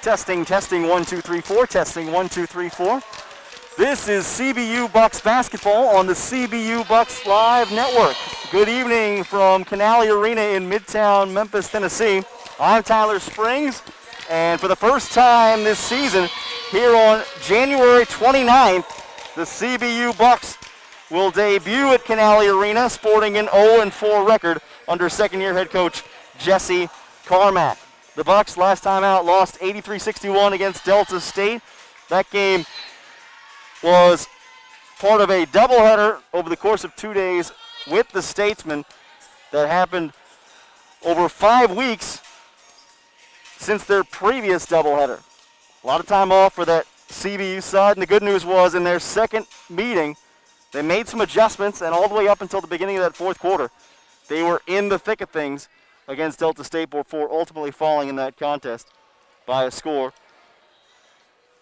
Testing, 1, 2, 3, 4. Testing, 1, 2, 3, 4. This is CBU Bucks basketball on the CBU Bucks Live Network. Good evening from Canale Arena in Midtown Memphis, Tennessee. I'm Tyler Springs, and for the first time this season, here on January 29th, the CBU Bucks will debut at Canale Arena, sporting an 0-4 record under second-year head coach Jesse Carmack. The Bucks last time out lost 83-61 against Delta State. That game was part of a doubleheader over the course of 2 days with the Statesmen that happened over 5 weeks since their previous doubleheader. A lot of time off for that CBU side, and the good news was in their second meeting, they made some adjustments, and all the way up until the beginning of that fourth quarter, they were in the thick of things against Delta State before ultimately falling in that contest by a score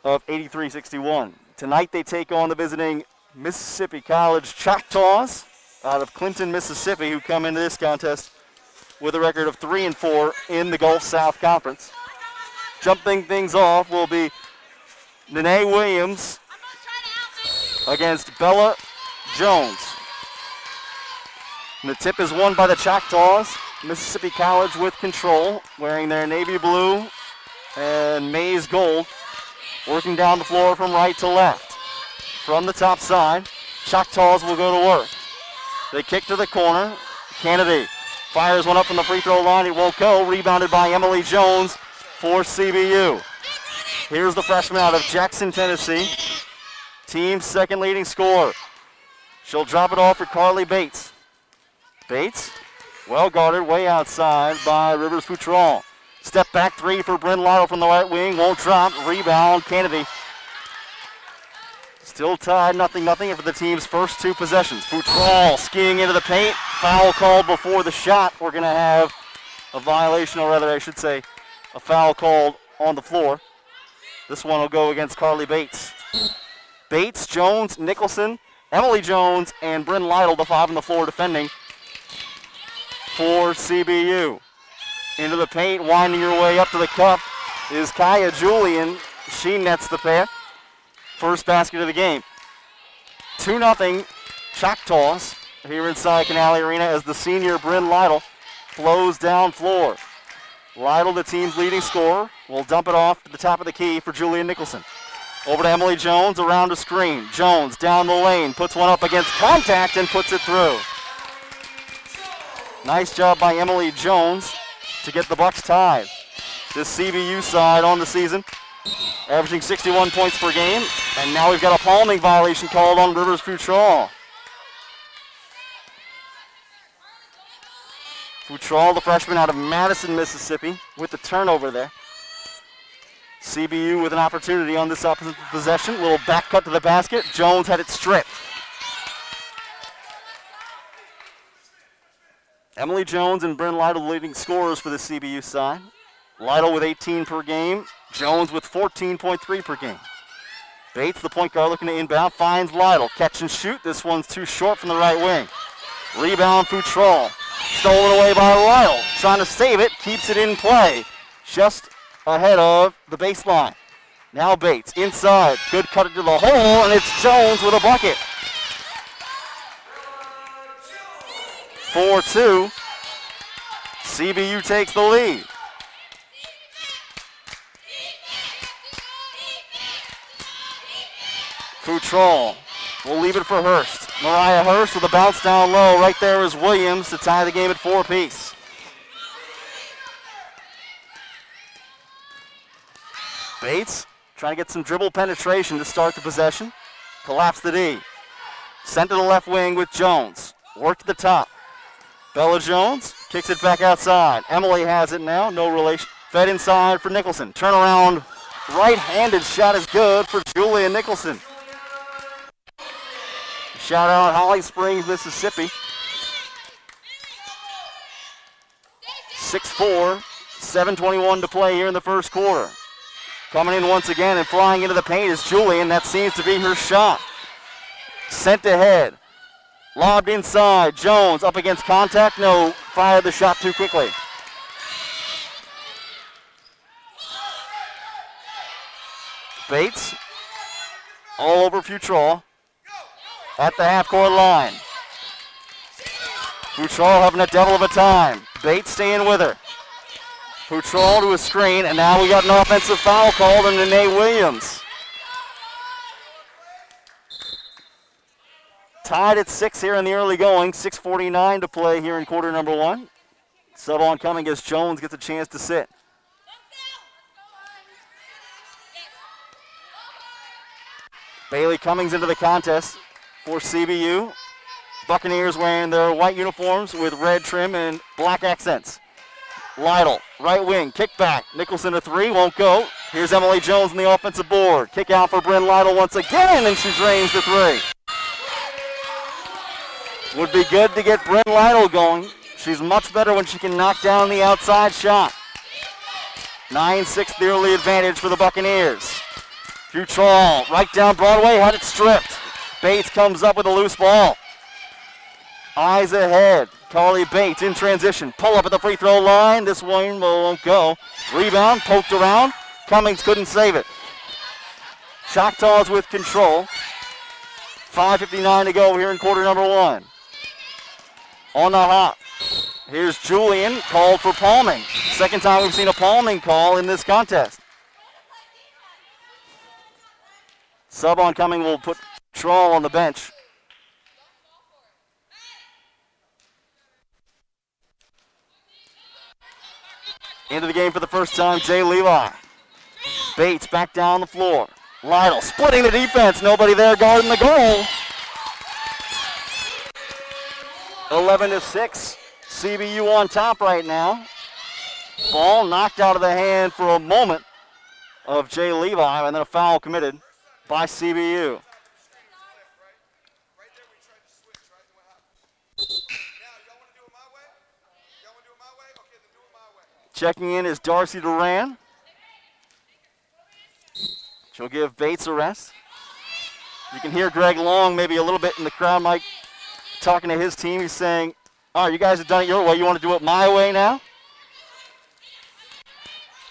of 83-61. Tonight they take on the visiting Mississippi College Choctaws out of Clinton, Mississippi, who come into this contest with a record of 3-4 in the Gulf South Conference. Jumping things off will be Nene Williams against Bella Jones. And the tip is won by the Choctaws. Mississippi College with control, wearing their navy blue and maize gold, working down the floor from right to left. From the top side, Choctaws will go to work. They kick to the corner. Kennedy fires one up from the free throw line. It won't go. Rebounded by Emily Jones for CBU. Here's the freshman out of Jackson, Tennessee. Team's second leading scorer. She'll drop it off for Carly Bates. Bates, well guarded, way outside by Rivers Futrall. Step back three for Bryn Lytle from the right wing. Won't drop. Rebound, Kennedy. Still tied, 0-0 after the team's first two possessions. Futrall skiing into the paint. Foul called before the shot. We're going to have a violation, or rather I should say a foul called on the floor. This one will go against Carly Bates. Bates, Jones, Nicholson, Emily Jones, and Bryn Lytle, the five on the floor defending for CBU. Into the paint, winding her way up to the cup is Kaya Julian. She nets the pair. First basket of the game. 2-0 Choctaws here inside Canale Arena as the senior Bryn Lytle flows down floor. Lytle, the team's leading scorer, will dump it off to the top of the key for Julian Nicholson. Over to Emily Jones, around a screen. Jones down the lane, puts one up against contact and puts it through. Nice job by Emily Jones to get the Bucks tied. This CBU side on the season, averaging 61 points per game, and now we've got a palming violation called on Rivers Futrall. Futrall, the freshman out of Madison, Mississippi, with the turnover there. CBU with an opportunity on this opposite possession. Little back cut to the basket. Jones had it stripped. Emily Jones and Bryn Lytle leading scorers for the CBU side. Lytle with 18 per game. Jones with 14.3 per game. Bates, the point guard, looking to inbound, finds Lytle. Catch and shoot. This one's too short from the right wing. Rebound, Futrall. Stolen away by Lytle. Trying to save it. Keeps it in play. Just ahead of the baseline. Now Bates inside. Good cut it to the hole, and it's Jones with a bucket. 4-2. CBU takes the lead. Futrall will leave it for Hurst. Mariah Hurst with a bounce down low. Right there is Williams to tie the game at 4 apiece. Bates trying to get some dribble penetration to start the possession. Collapse the D. Sent to the left wing with Jones. Work to the top. Bella Jones kicks it back outside. Emily has it now, no relation. Fed inside for Nicholson. Turnaround, right-handed shot is good for Julia Nicholson. Shout out Holly Springs, Mississippi. 6-4, 7:21 to play here in the first quarter. Coming in once again and flying into the paint is Julian. That seems to be her shot. Sent ahead. Lobbed inside. Jones up against contact. No, fired the shot too quickly. Bates all over Futrall at the half-court line. Futrall having a devil of a time. Bates staying with her. Futrall to a screen, and now we got an offensive foul called on Nene Williams. Tied at 6 here in the early going. 6:49 to play here in quarter number 1. Sub on coming as Jones gets a chance to sit. Bailey Cummings into the contest for CBU. Buccaneers wearing their white uniforms with red trim and black accents. Lytle, right wing, kick back. Nicholson a 3, won't go. Here's Emily Jones on the offensive board. Kick out for Bryn Lytle once again, and she drains the 3. Would be good to get Bryn Lytle going. She's much better when she can knock down the outside shot. 9-6 the early advantage for the Buccaneers. Futrall, right down Broadway, had it stripped. Bates comes up with a loose ball. Eyes ahead. Carly Bates in transition. Pull up at the free throw line. This one won't go. Rebound, poked around. Cummings couldn't save it. Choctaws with control. 5:59 to go here in quarter number 1. On the hop. Here's Julian, called for palming. Second time we've seen a palming call in this contest. Sub on coming will put Troll on the bench. Into the game for the first time, Jay Levi. Bates back down the floor. Lytle splitting the defense. Nobody there guarding the goal. 11-6. CBU on top right now. Ball knocked out of the hand for a moment of Jay Levi, and then a foul committed by CBU. Checking in is Darcy Duran. She'll give Bates a rest. You can hear Greg Long maybe a little bit in the crowd, Mike, talking to his team. He's saying, all right, you guys have done it your way. You want to do it my way now?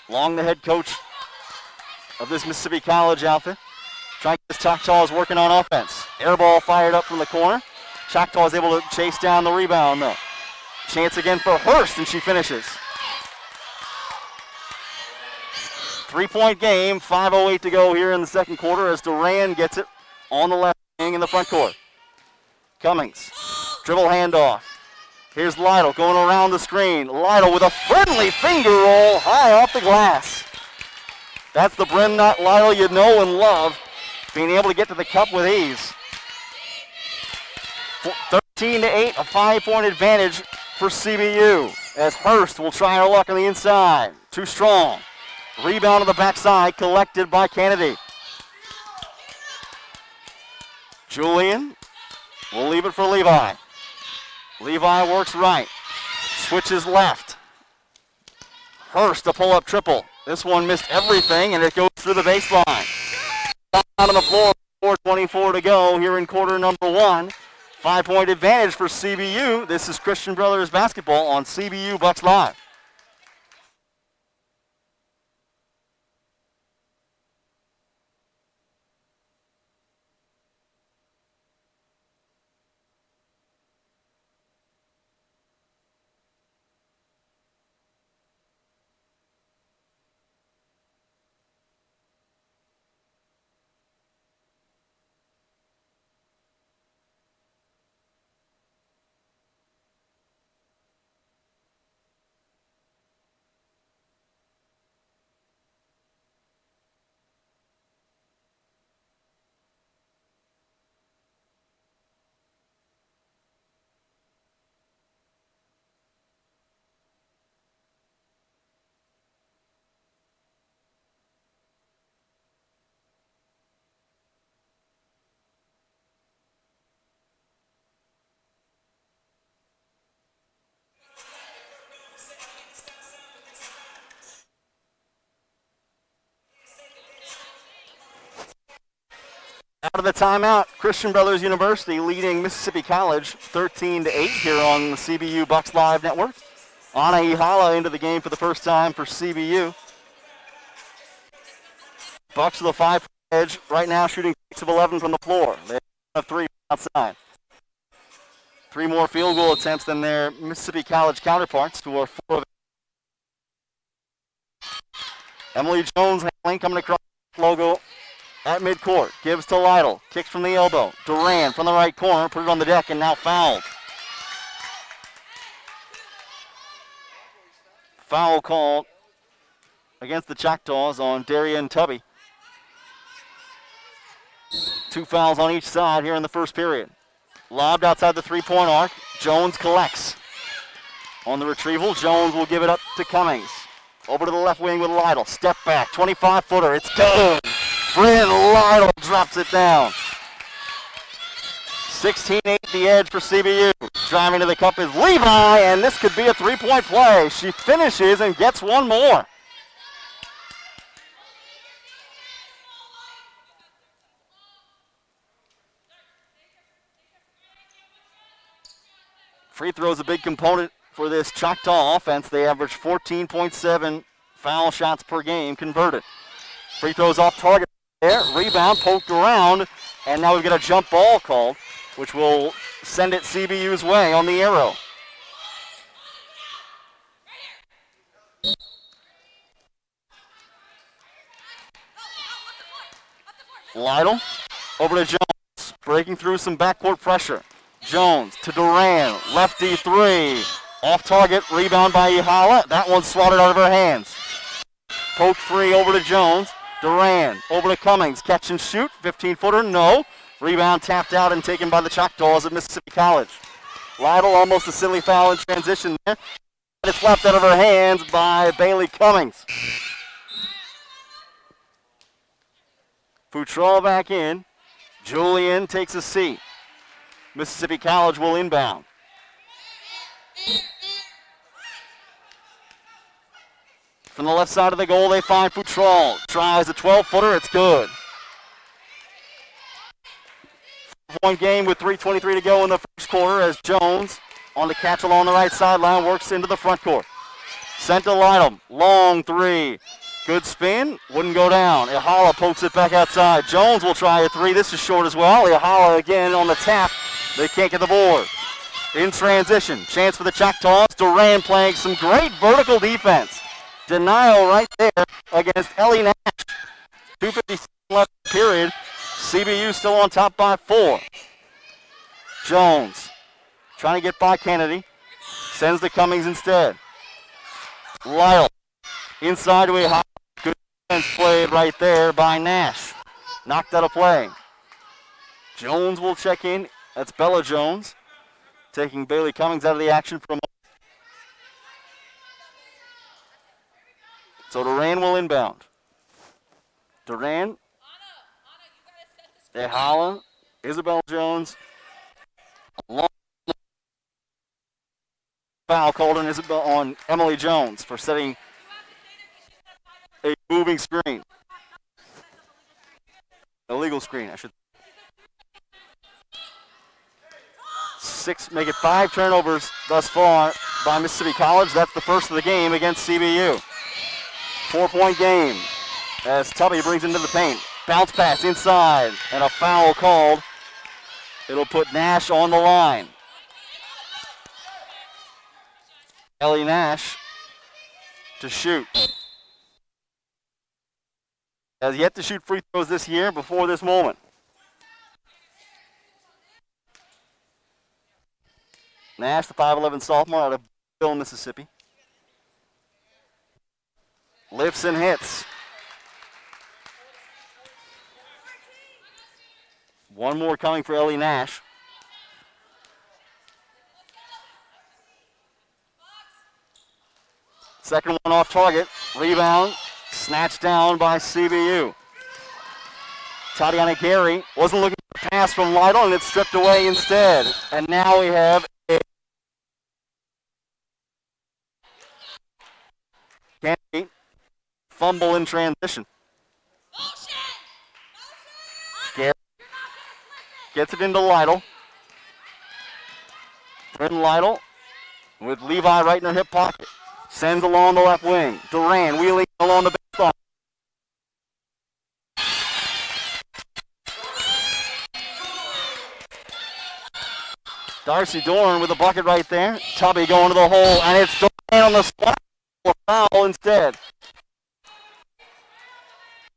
Long, the head coach of this Mississippi College outfit. Trying to get Choctaws working on offense. Air ball fired up from the corner. Choctaw is able to chase down the rebound, though. Chance again for Hurst, and she finishes. 3-point game, 5:08 to go here in the second quarter as Duran gets it on the left wing in the front court. Cummings, dribble handoff. Here's Lytle going around the screen. Lytle with a friendly finger roll high off the glass. That's the Bryn Lytle you know and love, being able to get to the cup with ease. 13-8, a 5-point advantage for CBU as Hurst will try her luck on the inside. Too strong. Rebound on the backside collected by Kennedy. Julian will leave it for Levi. Levi works right. Switches left. Hurst a pull-up triple. This one missed everything, and it goes through the baseline. Down on the floor, 4:24 to go here in quarter number 1. 5-point advantage for CBU. This is Christian Brothers basketball on CBU Bucks Live. Out of the timeout, Christian Brothers University leading Mississippi College 13-8 here on the CBU Bucks Live Network. Anna Ihala into the game for the first time for CBU. Bucks with a 5 edge right now, shooting 6 of 11 from the floor. They have 3 outside. 3 more field goal attempts than their Mississippi College counterparts, who are 4 of 8. Emily Jones handling, coming across the logo at midcourt. Gives to Lytle. Kicks from the elbow. Duran from the right corner. Put it on the deck and now fouled. Foul called against the Choctaws on Darian Tubby. 2 fouls on each side here in the first period. Lobbed outside the 3-point arc. Jones collects. On the retrieval, Jones will give it up to Cummings. Over to the left wing with Lytle. Step back, 25-footer. It's good. Bryn Lytle drops it down. 16-8 the edge for CBU. Driving to the cup is Levi, and this could be a 3-point play. She finishes and gets one more. Free throw is a big component for this Choctaw offense. They average 14.7 foul shots per game converted. Free throws off target there. Rebound poked around, and now we've got a jump ball called, which will send it CBU's way on the arrow. Lytle over to Jones, breaking through some backcourt pressure. Jones to Duran, lefty 3. Off target, rebound by Ihala. That one's swatted out of her hands. Poke 3 over to Jones. Duran over to Cummings, catch and shoot. 15-footer, no. Rebound tapped out and taken by the Choctaws at Mississippi College. Lytle almost a silly foul in transition there. It's slapped out of her hands by Bailey Cummings. Futrall back in. Julian takes a seat. Mississippi College will inbound. From the left side of the goal, they find Futrall. Tries a 12-footer, it's good. 4-point game with 3:23 to go in the first quarter as Jones on the catch along the right sideline works into the front court. Sent to Lytle, long 3. Good spin, wouldn't go down. Ihala pokes it back outside. Jones will try a 3. This is short as well. Ihala again on the tap. They can't get the board. In transition, chance for the Choctaws. Duran playing some great vertical defense. Denial right there against Ellie Nash. 2:57 left period. CBU still on top by 4. Jones trying to get by Kennedy. Sends to Cummings instead. Lytle inside to Ihala. Good defense played right there by Nash. Knocked out of play. Jones will check in. That's Bella Jones taking Bailey Cummings out of the action for a moment. So Duran will inbound. Duran, Ihala, Isabel Jones. Long foul called on Emily Jones for setting a moving screen. Illegal screen, I should. 6, make it 5 turnovers thus far by Mississippi College. That's the first of the game against CBU. 4-point game as Tubby brings into the paint. Bounce pass inside and a foul called. It'll put Nash on the line. Ellie Nash to shoot. Has yet to shoot free throws this year before this moment. Nash, the 5'11 sophomore out of Bill, Mississippi. Lifts and hits. One more coming for Ellie Nash. Second one off target. Rebound. Snatched down by CBU. Tatiana Gary wasn't looking for a pass from Lytle, and it's stripped away instead. And now we have a Kennedy fumble in transition. Gary gets it into Lytle. Bryn Lytle with Levi right in her hip pocket. Sends along the left wing. Duran wheeling along the baseline. Darcy Dorn with a bucket right there. Tubby going to the hole, and it's Duran on the spot. Foul instead.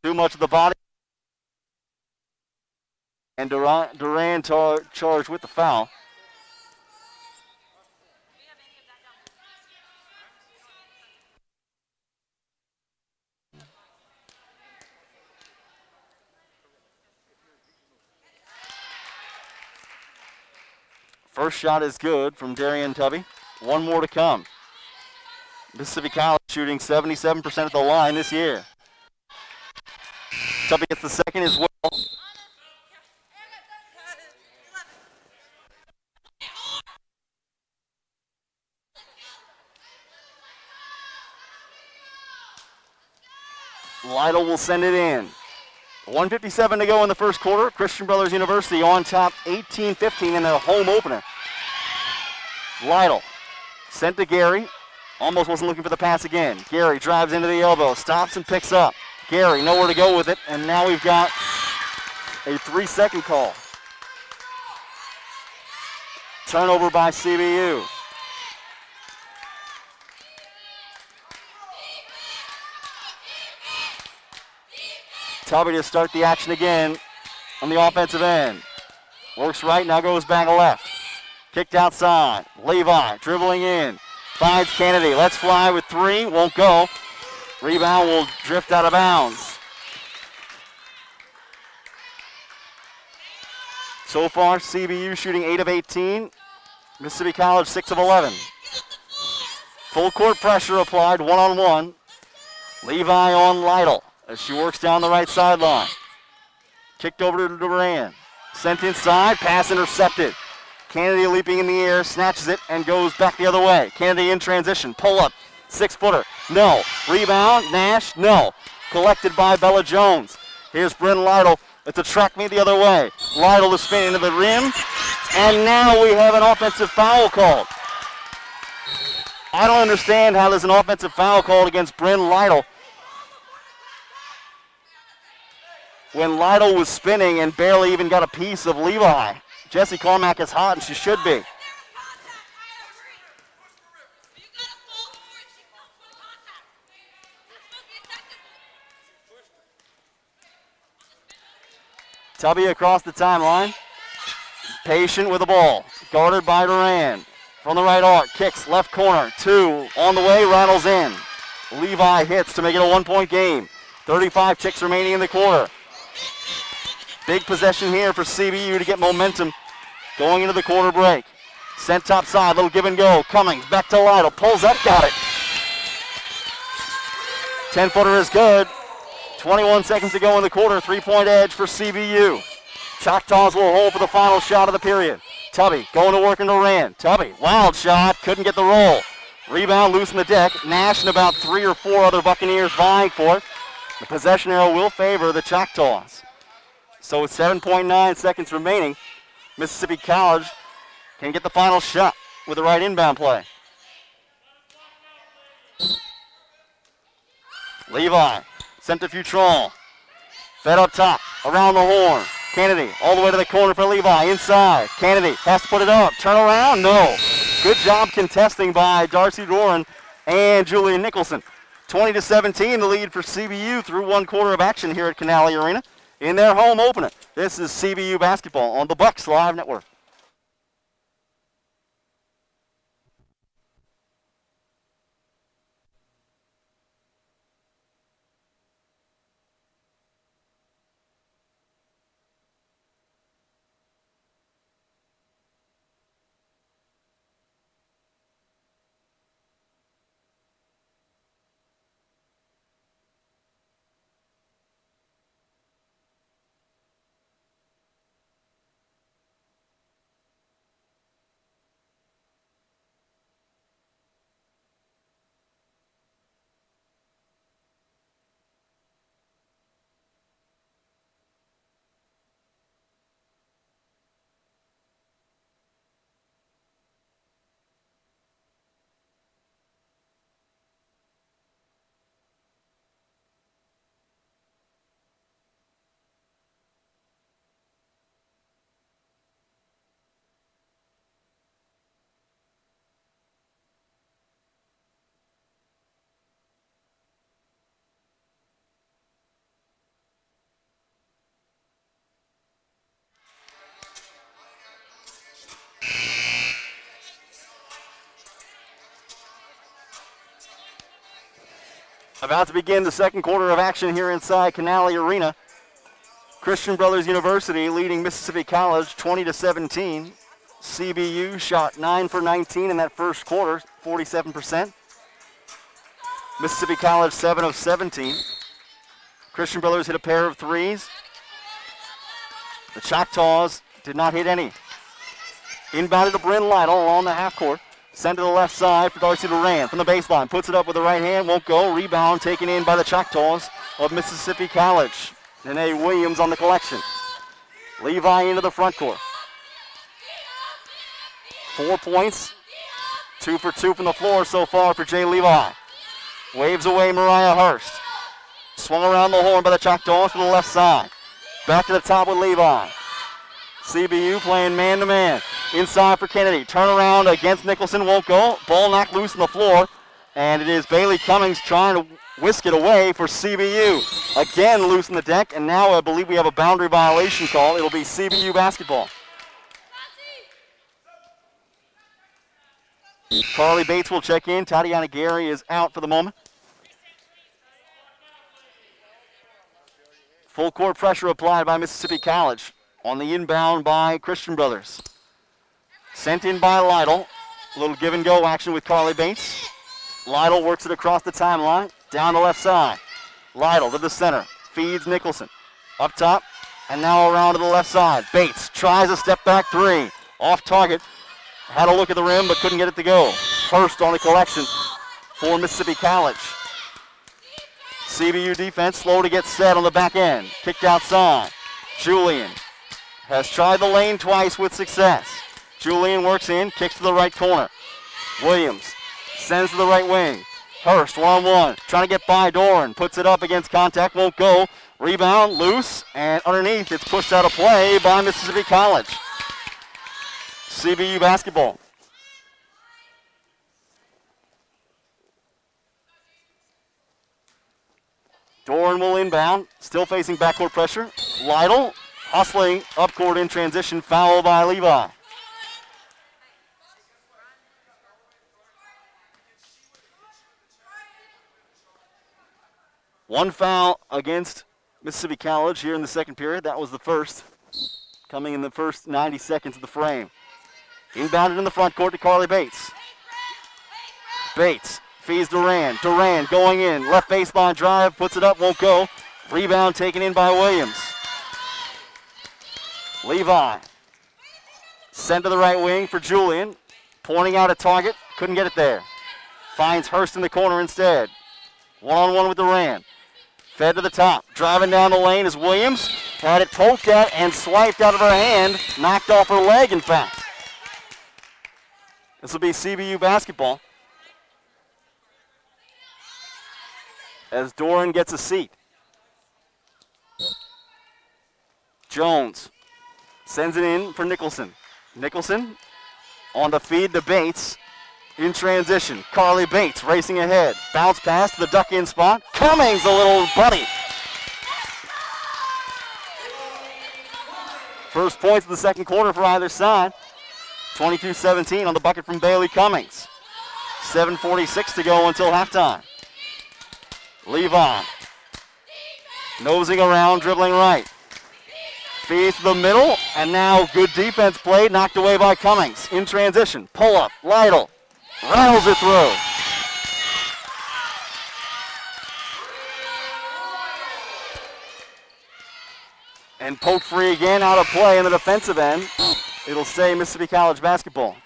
Too much of the body. And Duran charged with the foul. First shot is good from Darian Tubby. One more to come. Mississippi College shooting 77% at the line this year. Tubby gets the second as well. Lytle will send it in. 1:57 to go in the first quarter. Christian Brothers University on top 18-15 in their home opener. Lytle sent to Gary. Almost wasn't looking for the pass again. Gary drives into the elbow, stops and picks up. Gary nowhere to go with it, and now we've got a 3-second call. Turnover by CBU. Tubby to start the action again on the offensive end. Works right, now goes back left. Kicked outside. Levi dribbling in. Finds Kennedy. Let's fly with three. Won't go. Rebound will drift out of bounds. So far, CBU shooting 8 of 18. Mississippi College 6 of 11. Full court pressure applied, one-on-one. Levi on Lytle as she works down the right sideline. Kicked over to Duran. Sent inside, pass intercepted. Kennedy leaping in the air, snatches it, and goes back the other way. Kennedy in transition, pull up, 6-footer, no. Rebound, Nash, no. Collected by Bella Jones. Here's Bryn Lytle. It's a track meet the other way. Lytle is spinning into the rim, and now we have an offensive foul called. I don't understand how there's an offensive foul called against Bryn Lytle when Lytle was spinning and barely even got a piece of Levi. Jessie Carmack is hot, and she should be. Tubby across the timeline. Patient with the ball. Guarded by Duran. From the right arc, kicks left corner. 2 on the way, rattles in. Levi hits to make it a 1-point game. 35 ticks remaining in the quarter. Big possession here for CBU to get momentum going into the quarter break. Sent top side, little give and go. Cummings back to Lytle, pulls up, got it. 10-footer is good. 21 seconds to go in the quarter. 3-point edge for CBU. Choctaws will hold for the final shot of the period. Tubby going to work in Duran. Tubby, wild shot, couldn't get the roll. Rebound loose in the deck. Nash and about 3 or 4 other Buccaneers vying for it. The possession arrow will favor the Choctaws. So with 7.9 seconds remaining, Mississippi College can get the final shot with the right inbound play. Levi, sent to Futron. Fed up top, around the horn. Kennedy, all the way to the corner for Levi, inside. Kennedy has to put it up, turn around, no. Good job contesting by Darcy Doran and Julian Nicholson. 20-17, the lead for CBU through 1 quarter of action here at Canale Arena in their home opener. This is CBU basketball on the Bucks Live Network. About to begin the second quarter of action here inside Canale Arena. Christian Brothers University leading Mississippi College 20-17. CBU shot 9 for 19 in that first quarter, 47%. Mississippi College 7 of 17. Christian Brothers hit a pair of threes. The Choctaws did not hit any. Inbounded to Bryn Lytle along the half court. Sent to the left side for Darcy Duran from the baseline. Puts it up with the right hand, won't go. Rebound taken in by the Choctaws of Mississippi College. Nene Williams on the collection. Levi into the front court. 4 points. 2 for 2 from the floor so far for Jay Levi. Waves away Mariah Hurst. Swung around the horn by the Choctaws to the left side. Back to the top with Levi. CBU playing man-to-man. Inside for Kennedy. Turnaround against Nicholson, won't go. Ball knocked loose on the floor. And it is Bailey Cummings trying to whisk it away for CBU. Again loose in the deck, and now I believe we have a boundary violation call. It'll be CBU basketball. Carly Bates will check in. Tatiana Gary is out for the moment. Full court pressure applied by Mississippi College on the inbound by Christian Brothers. Sent in by Lytle. A little give and go action with Carly Bates. Lytle works it across the timeline. Down the left side. Lytle to the center. Feeds Nicholson. Up top. And now around to the left side. Bates tries a step back three. Off target. Had a look at the rim but couldn't get it to go. Hurst on the collection for Mississippi College. CBU defense slow to get set on the back end. Kicked outside. Julian has tried the lane twice with success. Julian works in, kicks to the right corner. Williams sends to the right wing. Hurst one-on-one, trying to get by Doran. Puts it up against contact, won't go. Rebound, loose, and underneath it's pushed out of play by Mississippi College. CBU basketball. Doran will inbound, still facing backcourt pressure. Lytle hustling up court in transition, foul by Levi. One foul against Mississippi College here in the second period. That was the first, coming in the first 90 seconds of the frame. Inbounded in the front court to Carly Bates. Bates feeds Duran. Duran going in. Left baseline drive. Puts it up. Won't go. Rebound taken in by Williams. Levi. Sent to the right wing for Julian. Pointing out a target. Couldn't get it there. Finds Hurst in the corner instead. One-on-one with Duran. Fed to the top. Driving down the lane is Williams. Had it poked at and swiped out of her hand. Knocked off her leg, in fact. This will be CBU basketball. As Doran gets a seat. Jones sends it in for Nicholson. Nicholson on the feed to Bates. In transition, Carly Bates racing ahead. Bounce pass to the duck-in spot. Cummings, a little buddy. First points of the second quarter for either side. 22-17 on the bucket from Bailey Cummings. 7:46 to go until halftime. Levi nosing around, dribbling right. Feeds to the middle, and now good defense played, knocked away by Cummings. In transition, pull up, Lytle. Rattles it through. And poked free again, out of play in the defensive end. It'll stay Mississippi College basketball.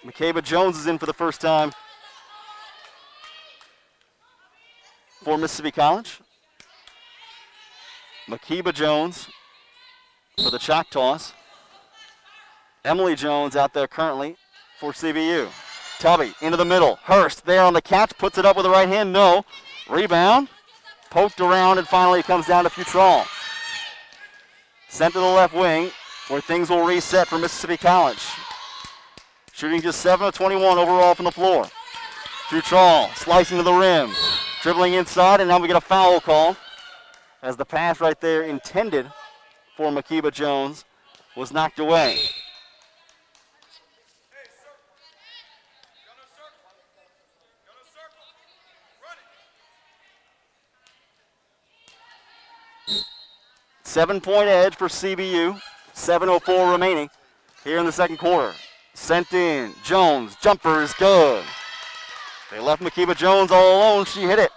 Makeba Jones is in for the first time for Mississippi College. Makeba Jones for the Choctaws. Emily Jones out there currently for CBU. Tubby into the middle. Hurst there on the catch. Puts it up with the right hand. No. Rebound. Poked around, and finally it comes down to Futrall. Sent to the left wing where things will reset for Mississippi College. Shooting just 7 of 21 overall from the floor. Futrall slicing to the rim. Dribbling inside, and now we get a foul call as the pass right there intended for Makeba Jones was knocked away. 7-point edge for CBU. 7:04 remaining here in the second quarter. Sent in. Jones. Jumper is good. They left Makiba Jones all alone. She hit it.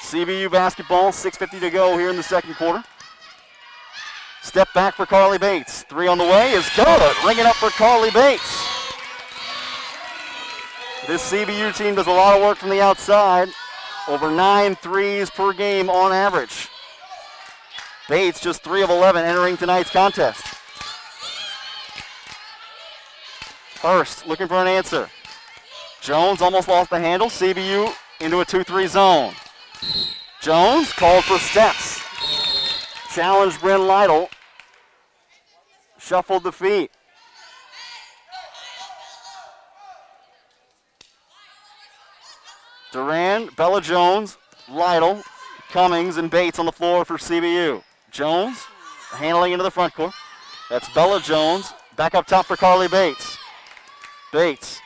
CBU basketball, 6:50 to go here in the second quarter. Step back for Carly Bates. 3 on the way is good. Ring it up for Carly Bates. This CBU team does a lot of work from the outside. Over 9 threes per game on average. Bates just 3 of 11 entering tonight's contest. Hurst looking for an answer. Jones almost lost the handle. CBU into a 2-3 zone. Jones called for steps. Challenged Bryn Lytle. Shuffled the feet. Duran, Bella Jones, Lytle, Cummings, and Bates on the floor for CBU. Jones handling into the front court. That's Bella Jones. Back up top for Carly Bates. Bates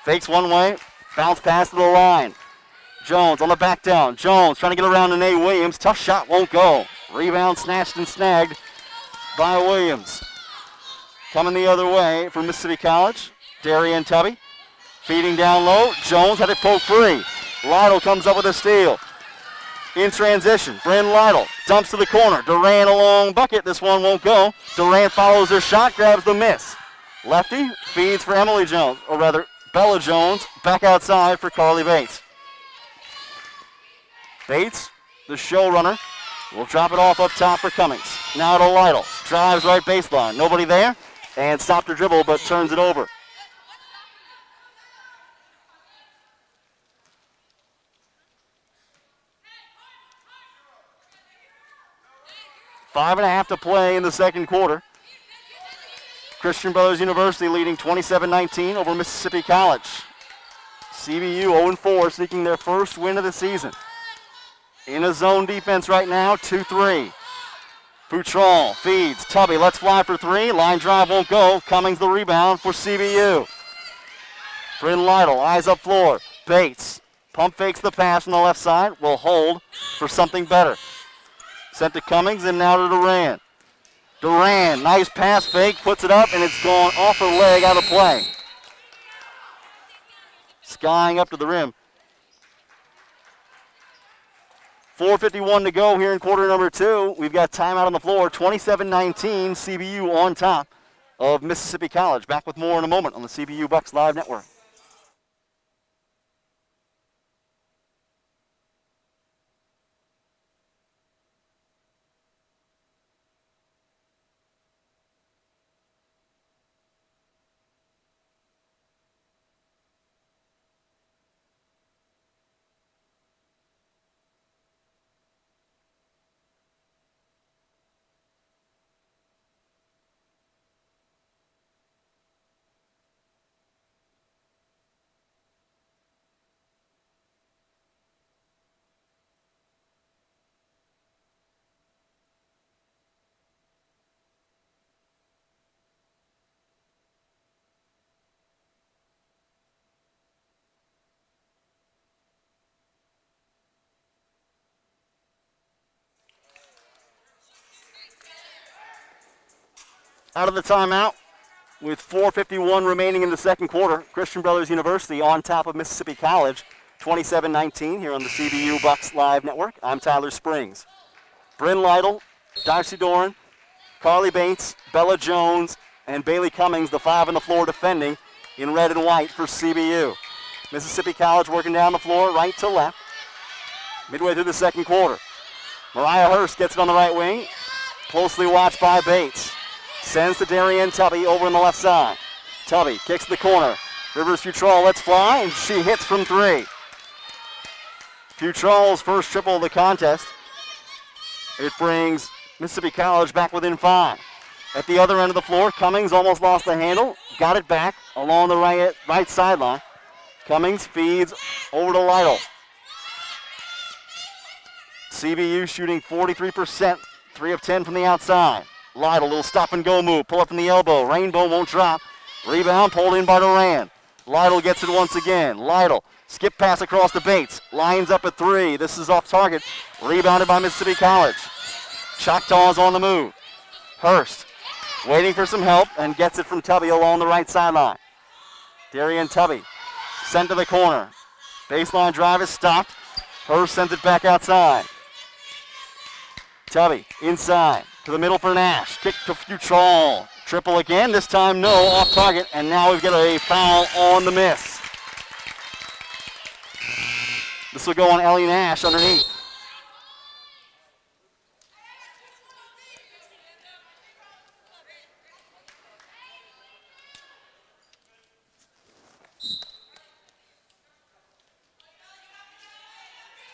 fakes one way, bounce pass to the line. Jones on the back down. Jones trying to get around to Nate Williams. Tough shot, won't go. Rebound snatched and snagged by Williams. Coming the other way from Mississippi College, Darian Tubby. Feeding down low. Jones had it pulled free. Lytle comes up with a steal. In transition, Bryn Lytle dumps to the corner. Duran a long bucket. This one won't go. Duran follows her shot, grabs the miss. Lefty feeds for Emily Jones, or rather Bella Jones, back outside for Carly Bates. Bates, the showrunner, will drop it off up top for Cummings. Now to Lytle. Drives right baseline. Nobody there. And stopped her dribble, but turns it over. Five and a half to play in the second quarter. Christian Brothers University leading 27-19 over Mississippi College. CBU 0-4, seeking their first win of the season. In a zone defense right now, 2-3. Futron feeds. Tubby lets fly for 3. Line drive won't go. Cummings the rebound for CBU. Bryn Lytle, eyes up floor. Bates pump fakes the pass from the left side. Will hold for something better. Sent to Cummings and now to Duran. Duran, nice pass fake, puts it up and it's gone off her leg, out of play. Skying up to the rim. 4:51 to go here in quarter number 2. We've got timeout on the floor. 27-19, CBU on top of Mississippi College. Back with more in a moment on the CBU Bucks Live Network. Out of the timeout with 4:51 remaining in the second quarter. Christian Brothers University on top of Mississippi College, 27-19 here on the CBU Bucks Live Network. I'm Tyler Springs. Bryn Lytle, Darcy Doran, Carly Bates, Bella Jones, and Bailey Cummings, the 5 on the floor defending in red and white for CBU. Mississippi College working down the floor right to left. Midway through the second quarter. Mariah Hurst gets it on the right wing. Closely watched by Bates. Sends to Darian Tubby over on the left side. Tubby kicks the corner. Rivers Futrall lets fly, and she hits from 3. Futrall's first triple of the contest. It brings Mississippi College back within 5. At the other end of the floor, Cummings almost lost the handle. Got it back along the right sideline. Cummings feeds over to Lytle. CBU shooting 43%, 3 of 10 from the outside. Lytle, little stop and go move, pull up from the elbow. Rainbow won't drop. Rebound pulled in by Duran. Lytle gets it once again. Lytle, skip pass across to Bates. Lines up at 3. This is off target. Rebounded by Mississippi College. Choctaws on the move. Hurst waiting for some help and gets it from Tubby along the right sideline. Darian Tubby sent to the corner. Baseline drive is stopped. Hurst sends it back outside. Tubby inside to the middle for Nash. Kick to Futrall. Triple again. This time no, off target. And now we've got a foul on the miss. This will go on Ellie Nash underneath.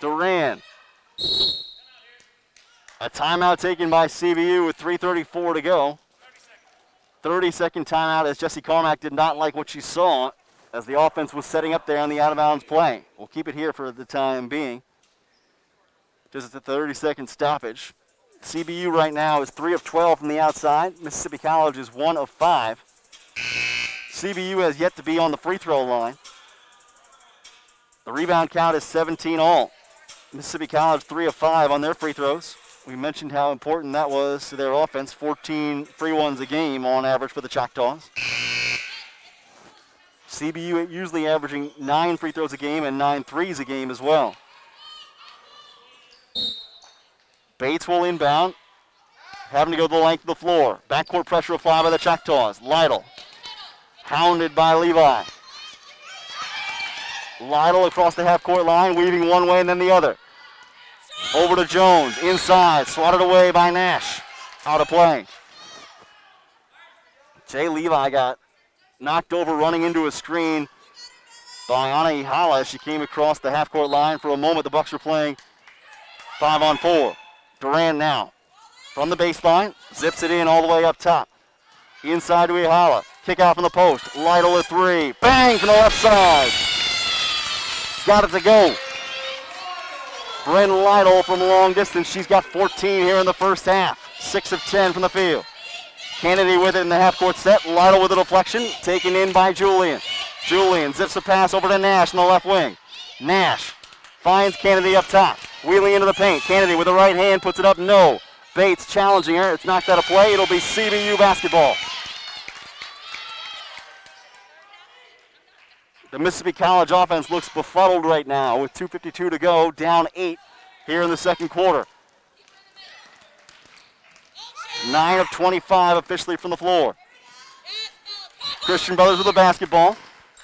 Duran. A timeout taken by CBU with 3:34 to go. 30-second timeout as Jessie Carmack did not like what she saw as the offense was setting up there on the out-of-bounds play. We'll keep it here for the time being. Just at the 30-second stoppage. CBU right now is 3 of 12 from the outside. Mississippi College is 1 of 5. CBU has yet to be on the free throw line. The rebound count is 17 all. Mississippi College 3 of 5 on their free throws. We mentioned how important that was to their offense. 14 free ones a game on average for the Choctaws. CBU usually averaging 9 free throws a game and 9 threes a game as well. Bates will inbound, having to go the length of the floor. Backcourt pressure applied by the Choctaws. Lytle, hounded by Levi. Lytle across the half-court line, weaving one way and then the other. Over to Jones, inside, swatted away by Nash. Out of play. Jay Levi got knocked over running into a screen by Ana Ihala. She came across the half-court line. For a moment, the Bucks were playing 5-on-4. Duran now from the baseline, zips it in all the way up top. Inside to Ihala. Kick out from the post. Lytle at 3. Bang from the left side. Got it to go. Bryn Lytle from long distance. She's got 14 here in the first half. 6 of 10 from the field. Kennedy with it in the half-court set. Lytle with a deflection. Taken in by Julian. Julian zips the pass over to Nash in the left wing. Nash finds Kennedy up top. Wheeling into the paint. Kennedy with the right hand puts it up. No. Bates challenging her. It's knocked out of play. It'll be CBU basketball. The Mississippi College offense looks befuddled right now with 2:52 to go, down 8 here in the second quarter. 9 of 25 officially from the floor. Christian Brothers with the basketball.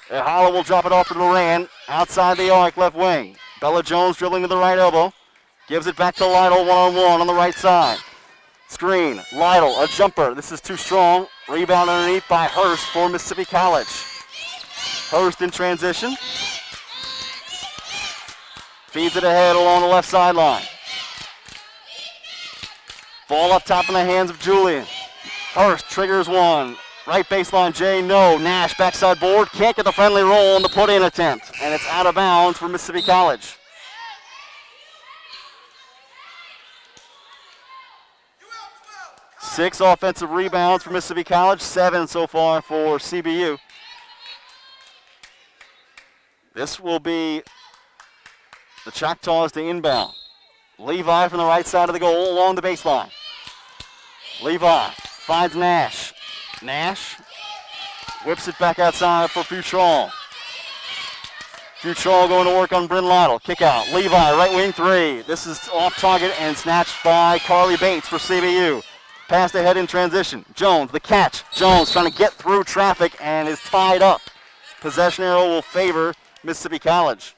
Ihala will drop it off to Duran outside the arc, left wing. Bella Jones dribbling to the right elbow. Gives it back to Lytle one-on-one on the right side. Screen, Lytle, a jumper. This is too strong. Rebound underneath by Hurst for Mississippi College. Hurst in transition. Feeds it ahead along the left sideline. Ball up top in the hands of Julian. Hurst triggers one. Right baseline, Jay, no. Nash backside board. Can't get the friendly roll on the put-in attempt. And it's out of bounds for Mississippi College. Six offensive rebounds for Mississippi College. 7 so far for CBU. This will be the Choctaws to inbound. Levi from the right side of the goal along the baseline. Levi finds Nash. Nash whips it back outside for Futrall. Futrall going to work on Bryn Lytle. Kick out. Levi, right wing 3. This is off target and snatched by Carly Bates for CBU. Passed ahead in transition. Jones, the catch. Jones trying to get through traffic and is tied up. Possession arrow will favor Mississippi College.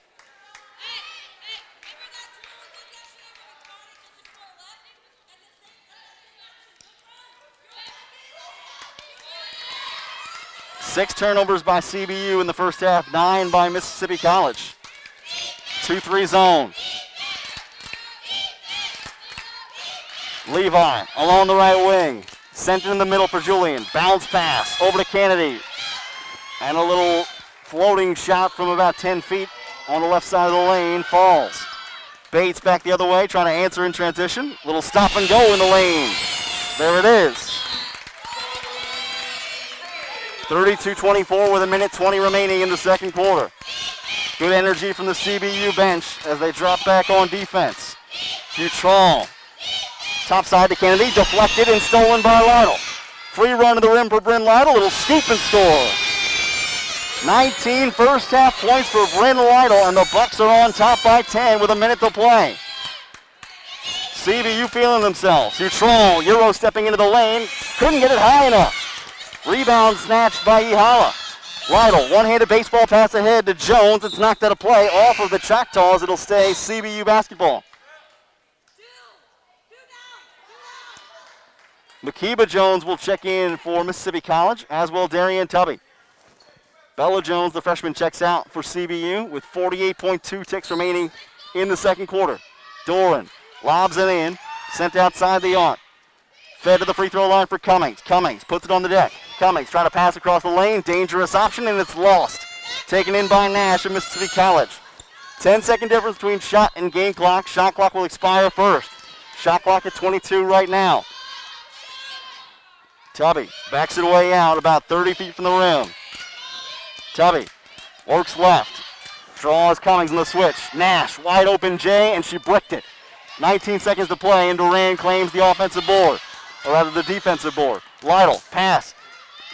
Six turnovers by CBU in the first half, 9 by Mississippi College. 2-3 zone. Levi along the right wing. Sent in the middle for Julian. Bounce pass over to Kennedy. And a little floating shot from about 10 feet on the left side of the lane falls. Bates back the other way, trying to answer in transition. Little stop and go in the lane. There it is. 32-24 with a minute 20 remaining in the second quarter. Good energy from the CBU bench as they drop back on defense. Dutron, top side to Kennedy, deflected and stolen by Lytle. Free run to the rim for Bryn Lytle, little scoop and score. 19 first half points for Bryn Lytle, and the Bucks are on top by 10 with a minute to play. CBU feeling themselves. Dutron, Euro stepping into the lane, couldn't get it high enough. Rebound snatched by Ihala. Lytle, one-handed baseball pass ahead to Jones. It's knocked out of play off of the Choctaws. It'll stay CBU basketball. Makiba Jones will check in for Mississippi College, as will Darian Tubby. Bella Jones, the freshman, checks out for CBU with 48.2 ticks remaining in the second quarter. Doran lobs it in, sent outside the arc. Fed to the free throw line for Cummings. Cummings puts it on the deck. Cummings trying to pass across the lane. Dangerous option, and it's lost. Taken in by Nash of Mississippi College. 10-second difference between shot and game clock. Shot clock will expire first. Shot clock at 22 right now. Tubby backs it away out about 30 feet from the rim. Tubby works left. Draws Cummings in the switch. Nash, wide open J, and she bricked it. 19 seconds to play, and Duran claims the offensive board, or rather the defensive board. Lytle, pass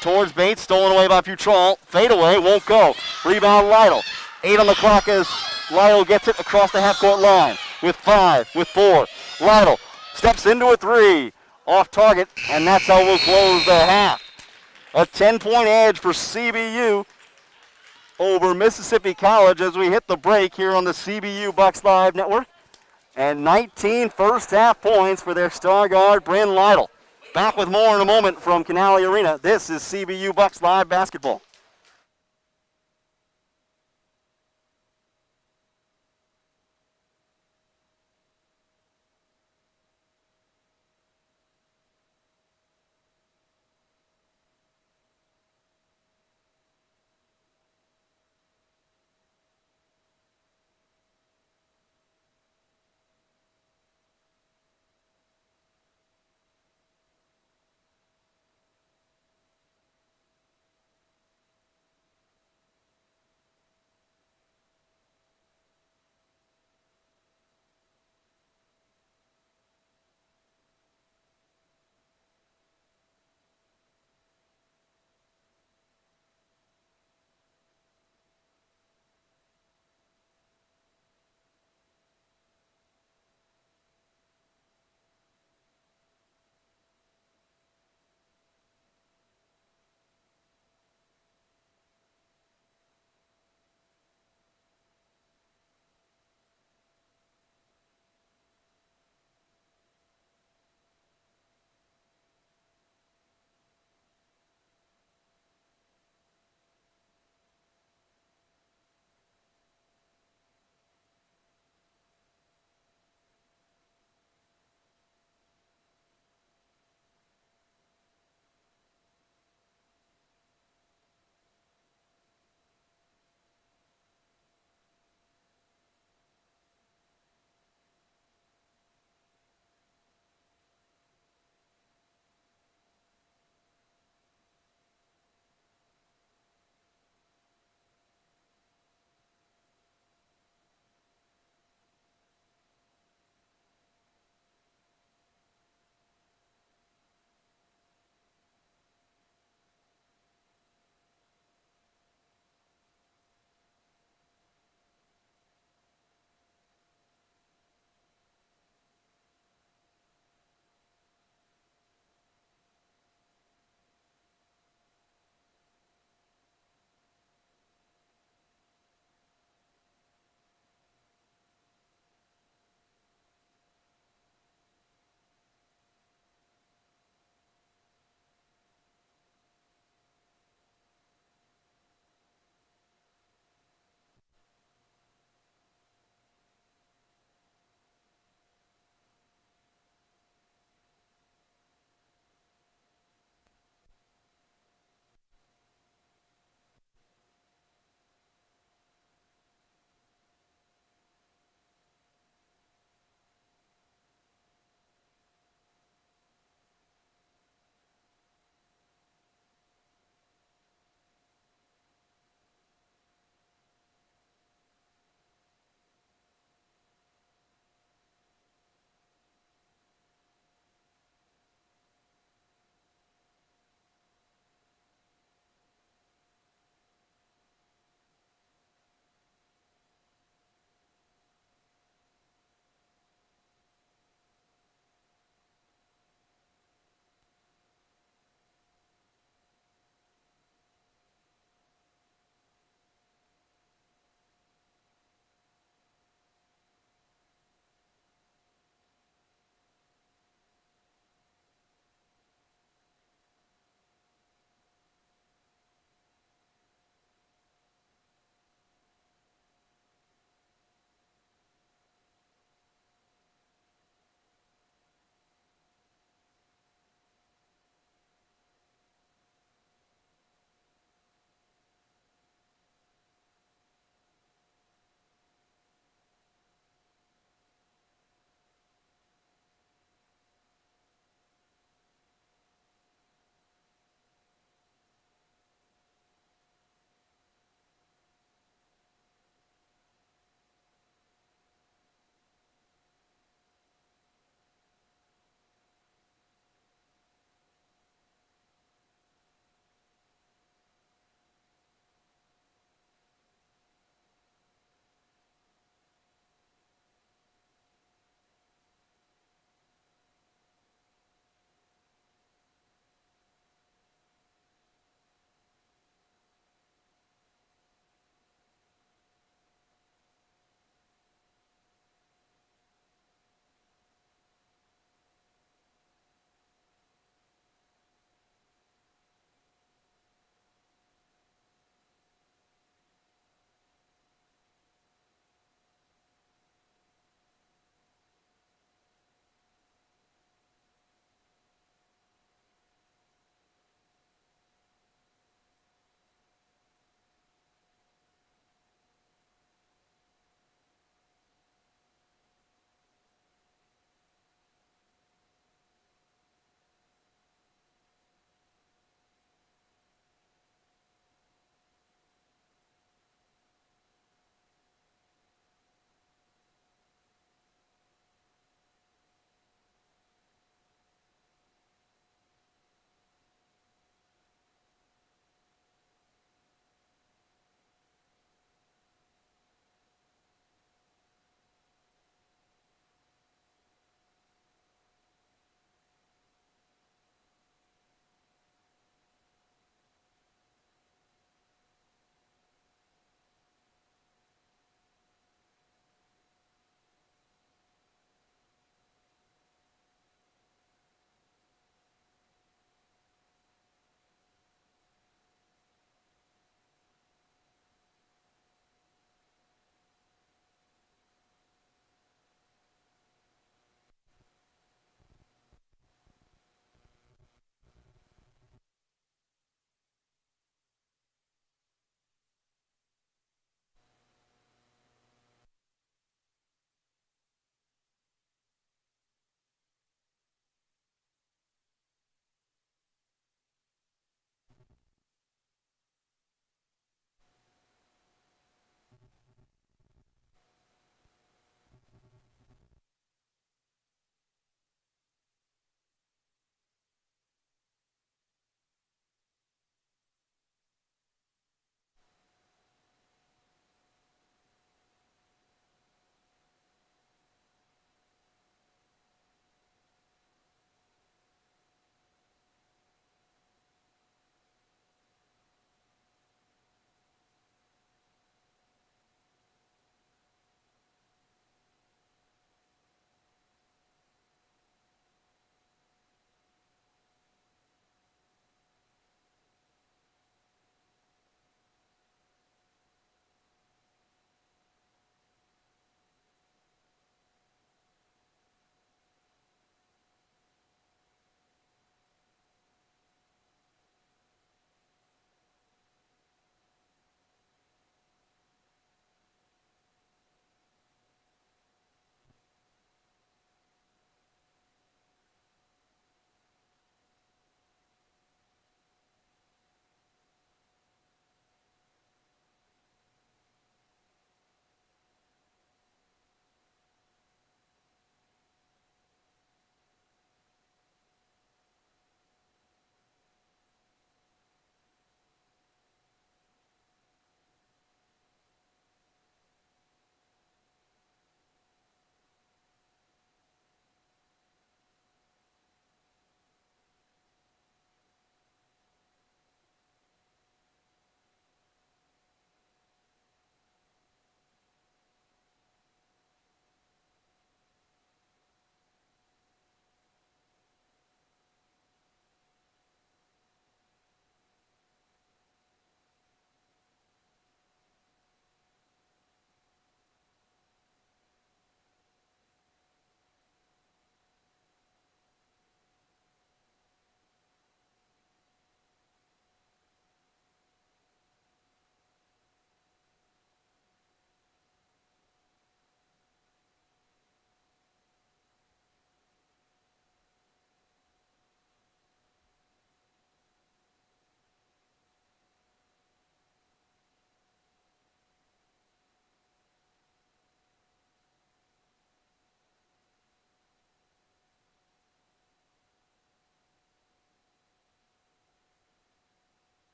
towards Bates, stolen away by Putral. Fade away, won't go. Rebound Lytle. 8 on the clock as Lytle gets it across the half-court line. With 5, with 4. Lytle steps into a 3. Off target, and that's how we'll close the half. A 10-point edge for CBU over Mississippi College as we hit the break here on the CBU Bucks Live Network. And 19 first half points for their star guard, Bryn Lytle. Back with more in a moment from Canale Arena. This is CBU Bucks Live Basketball.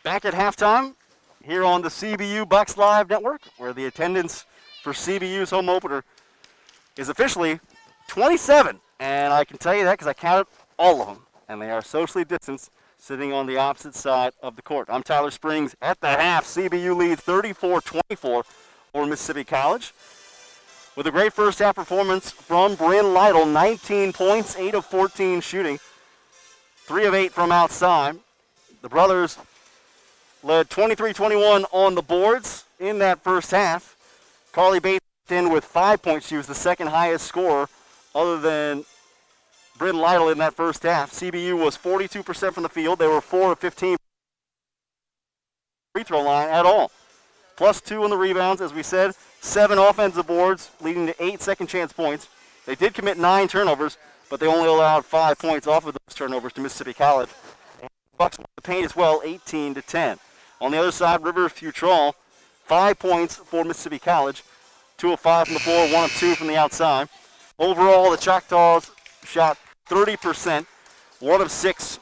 Back at halftime here on the CBU Bucks Live Network, where the attendance for CBU's home opener is officially 27. And I can tell you that because I counted all of them, and they are socially distanced, sitting on the opposite side of the court. I'm Tyler Springs. At the half, CBU leads 34-24 over Mississippi College. With a great first half performance from Bryn Lytle, 19 points, 8 of 14 shooting, 3 of 8 from outside. The brothers led 23-21 on the boards in that first half. Carly Bates in with 5 points. She was the second highest scorer other than Bryn Lytle in that first half. CBU was 42% from the field. They were 4 of 15 free throw line at all. Plus 2 on the rebounds, as we said. 7 offensive boards, leading to 8 second chance points. They did commit 9 turnovers, but they only allowed 5 points off of those turnovers to Mississippi College. And the Bucks won the paint as well, 18-10. On the other side, Rivers Futrall, 5 points for Mississippi College. 2 of 5 from the floor, 1 of 2 from the outside. Overall, the Choctaws shot 30%, 1 of 6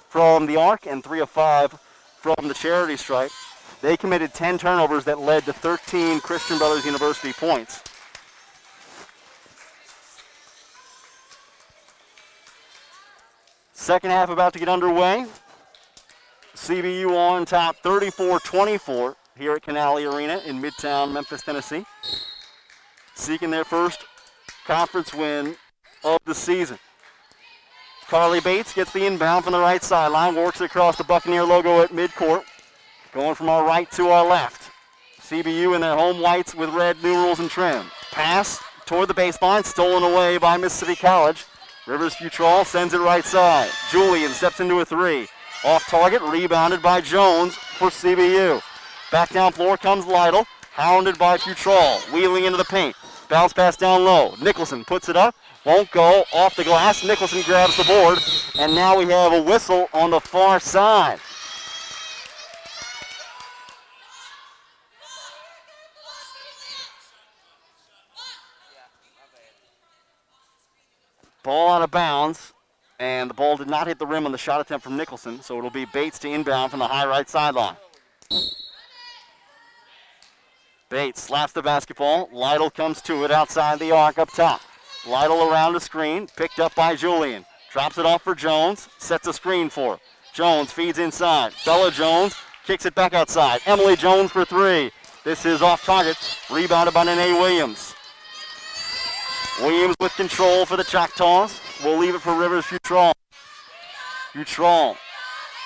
from the arc, and 3 of 5 from the charity stripe. They committed 10 turnovers that led to 13 Christian Brothers University points. Second half about to get underway. CBU on top 34-24 here at Canali Arena in Midtown Memphis, Tennessee. Seeking their first conference win of the season. Carly Bates gets the inbound from the right sideline, works across the Buccaneer logo at midcourt. Going from our right to our left. CBU in their home whites with red numerals and trim. Pass toward the baseline, stolen away by Mississippi College. Rivers Futrall sends it right side. Julian steps into a 3. Off target, rebounded by Jones for CBU. Back down floor comes Lytle, hounded by Futrall, wheeling into the paint. Bounce pass down low. Nicholson puts it up, won't go, off the glass. Nicholson grabs the board, and now we have a whistle on the far side. Ball out of bounds, and the ball did not hit the rim on the shot attempt from Nicholson, so it'll be Bates to inbound from the high right sideline. Bates slaps the basketball. Lytle comes to it outside the arc up top. Lytle around the screen, picked up by Julian. Drops it off for Jones, sets a screen for her. Jones feeds inside. Bella Jones kicks it back outside. Emily Jones for 3. This is off target, rebounded by Nene Williams. Williams with control for the Choctaws. We'll leave it for Rivers Futrall. Futrall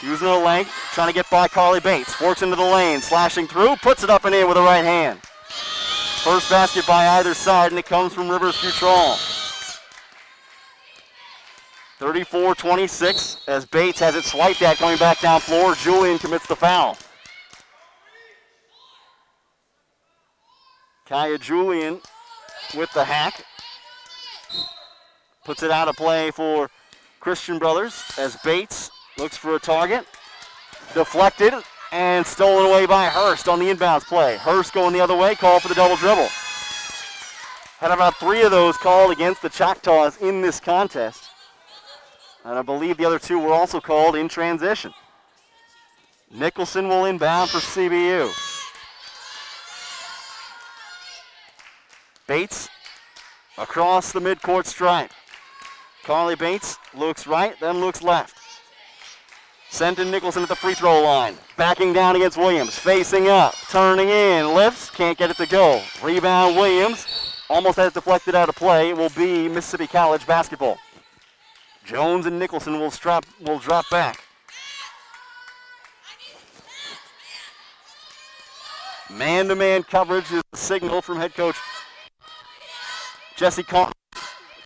using her length, trying to get by Carly Bates. Works into the lane, slashing through, puts it up and in with the right hand. First basket by either side, and it comes from Rivers Futrall. 34-26 as Bates has it swiped at coming back down floor. Julian commits the foul. Kaya Julian with the hack. Puts it out of play for Christian Brothers as Bates looks for a target. Deflected and stolen away by Hurst on the inbounds play. Hurst going the other way, called for the double dribble. Had about 3 of those called against the Choctaws in this contest. And I believe the other 2 were also called in transition. Nicholson will inbound for CBU. Bates across the midcourt stripe. Carly Bates looks right, then looks left. Sent to Nicholson at the free throw line. Backing down against Williams. Facing up. Turning in. Lifts. Can't get it to go. Rebound Williams. Almost has deflected out of play. It will be Mississippi College basketball. Jones and Nicholson will drop back. Man-to-man coverage is the signal from head coach Jesse Carter.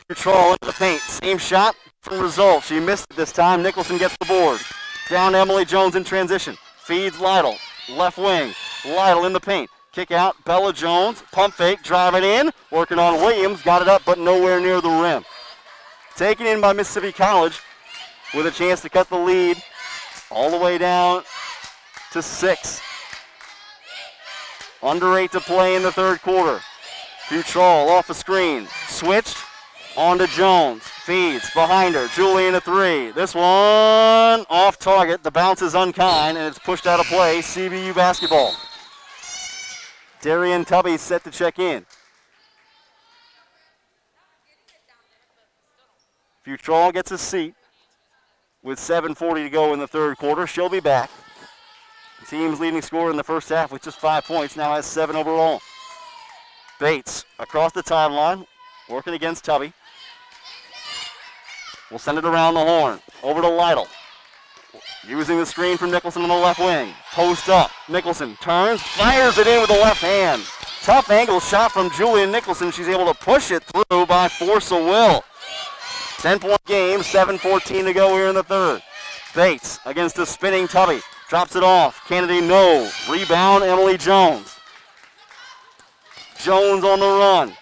Control into the paint. Same shot, different result. She missed it this time. Nicholson gets the board. Down to Emily Jones in transition. Feeds Lytle. Left wing. Lytle in the paint. Kick out. Bella Jones. Pump fake. Driving in. Working on Williams. Got it up, but nowhere near the rim. Taken in by Mississippi College with a chance to cut the lead all the way down to 6. Under 8 to play in the third quarter. Futrall off the screen. Switched. On to Jones. Feeds behind her. Julian a three. This one off target. The bounce is unkind, and it's pushed out of play. CBU basketball. Darian Tubby set to check in. Futrall gets a seat with 7:40 to go in the third quarter. She'll be back. The team's leading scorer in the first half with just 5 points, now has 7 overall. Bates across the timeline, working against Tubby. We'll send it around the horn. Over to Lytle. Using the screen from Nicholson on the left wing. Post up. Nicholson turns, fires it in with the left hand. Tough angle shot from Julian Nicholson. She's able to push it through by force of will. 10-point game, 7:14 to go here in the third. Bates against the spinning Tubby. Drops it off. Kennedy, no. Rebound, Emily Jones. Jones on the run.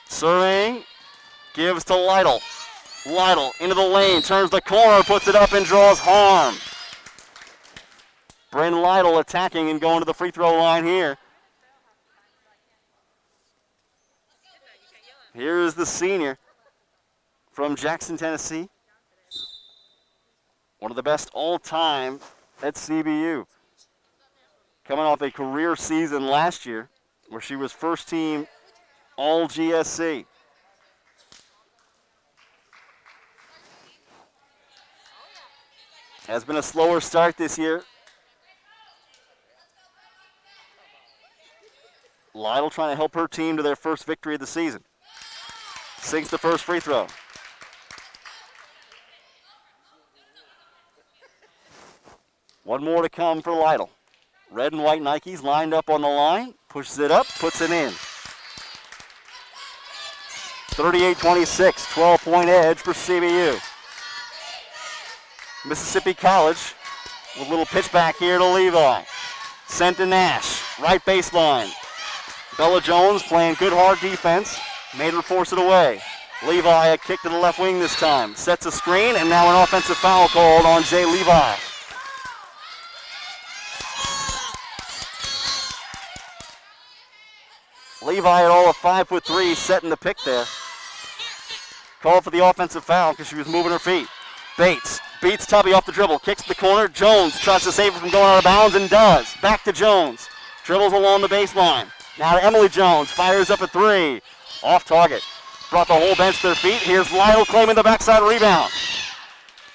Surveying. Gives to Lytle. Lytle into the lane. Turns the corner. Puts it up and draws harm. Bryn Lytle attacking and going to the free throw line here. Here is the senior from Jackson, Tennessee. One of the best all-time at CBU. Coming off a career season last year where she was first team All-GSC. Has been a slower start this year. Lytle trying to help her team to their first victory of the season. Sinks the first free throw. One more to come for Lytle. Red and white Nikes lined up on the line. Pushes it up, puts it in. 38-26, 12-point edge for CBU. Mississippi College with a little pitch back here to Levi. Sent to Nash, right baseline. Bella Jones playing good hard defense. Made her force it away. Levi a kick to the left wing this time. Sets a screen, and now an offensive foul called on Jay Levi. Levi at all of 5'3", setting the pick there. Called for the offensive foul because she was moving her feet. Bates beats Tubby off the dribble, kicks to the corner. Jones tries to save it from going out of bounds and does. Back to Jones. Dribbles along the baseline. Now to Emily Jones, fires up a three. Off target. Brought the whole bench to their feet. Here's Lytle claiming the backside rebound.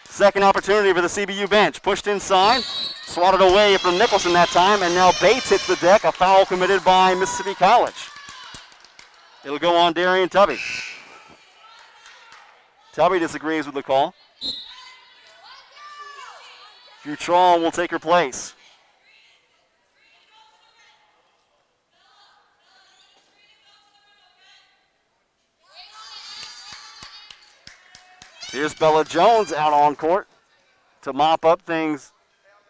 Second opportunity for the CBU bench. Pushed inside, swatted away from Nicholson that time, and now Bates hits the deck. A foul committed by Mississippi College. It'll go on Darian Tubby. Tubby disagrees with the call. Futrall will take her place. Here's Bella Jones out on court to mop up things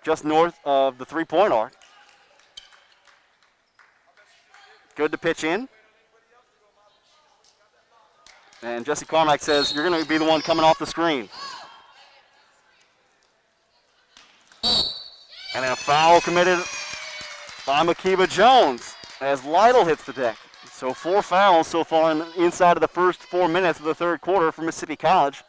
just north of the three-point arc. Good to pitch in. And Jesse Carmack says, you're going to be the one coming off the screen. And then a foul committed by Makiba Jones as Lytle hits the deck. So 4 fouls so far inside of the first 4 minutes of the third quarter for Mississippi College.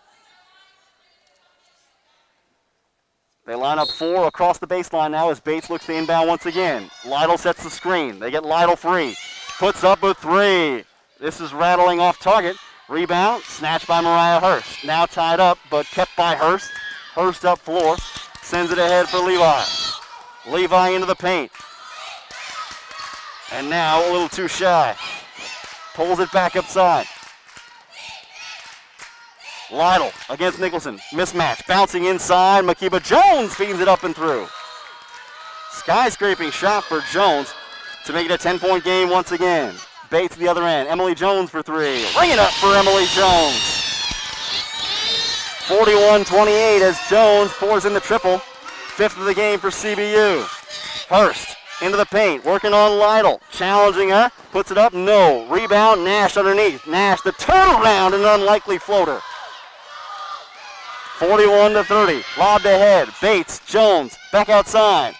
They line up 4 across the baseline now as Bates looks to inbound once again. Lytle sets the screen. They get Lytle free. Puts up a 3. This is rattling off target. Rebound, snatched by Mariah Hurst. Now tied up, but kept by Hurst. Hurst up floor, sends it ahead for Levi. Levi into the paint. And now a little too shy. Pulls it back upside. Lytle against Nicholson. Mismatch. Bouncing inside. Makiba Jones feeds it up and through. Skyscraping shot for Jones to make it a 10-point game once again. Bates at the other end. Emily Jones for 3. Ring it up for Emily Jones. 41-28 as Jones pours in the triple. 5th of the game for CBU. Hurst into the paint. Working on Lytle. Challenging her. Puts it up. No. Rebound. Nash underneath. Nash the turnaround. An unlikely floater. 41-30. Lobbed ahead. Bates. Jones. Back outside.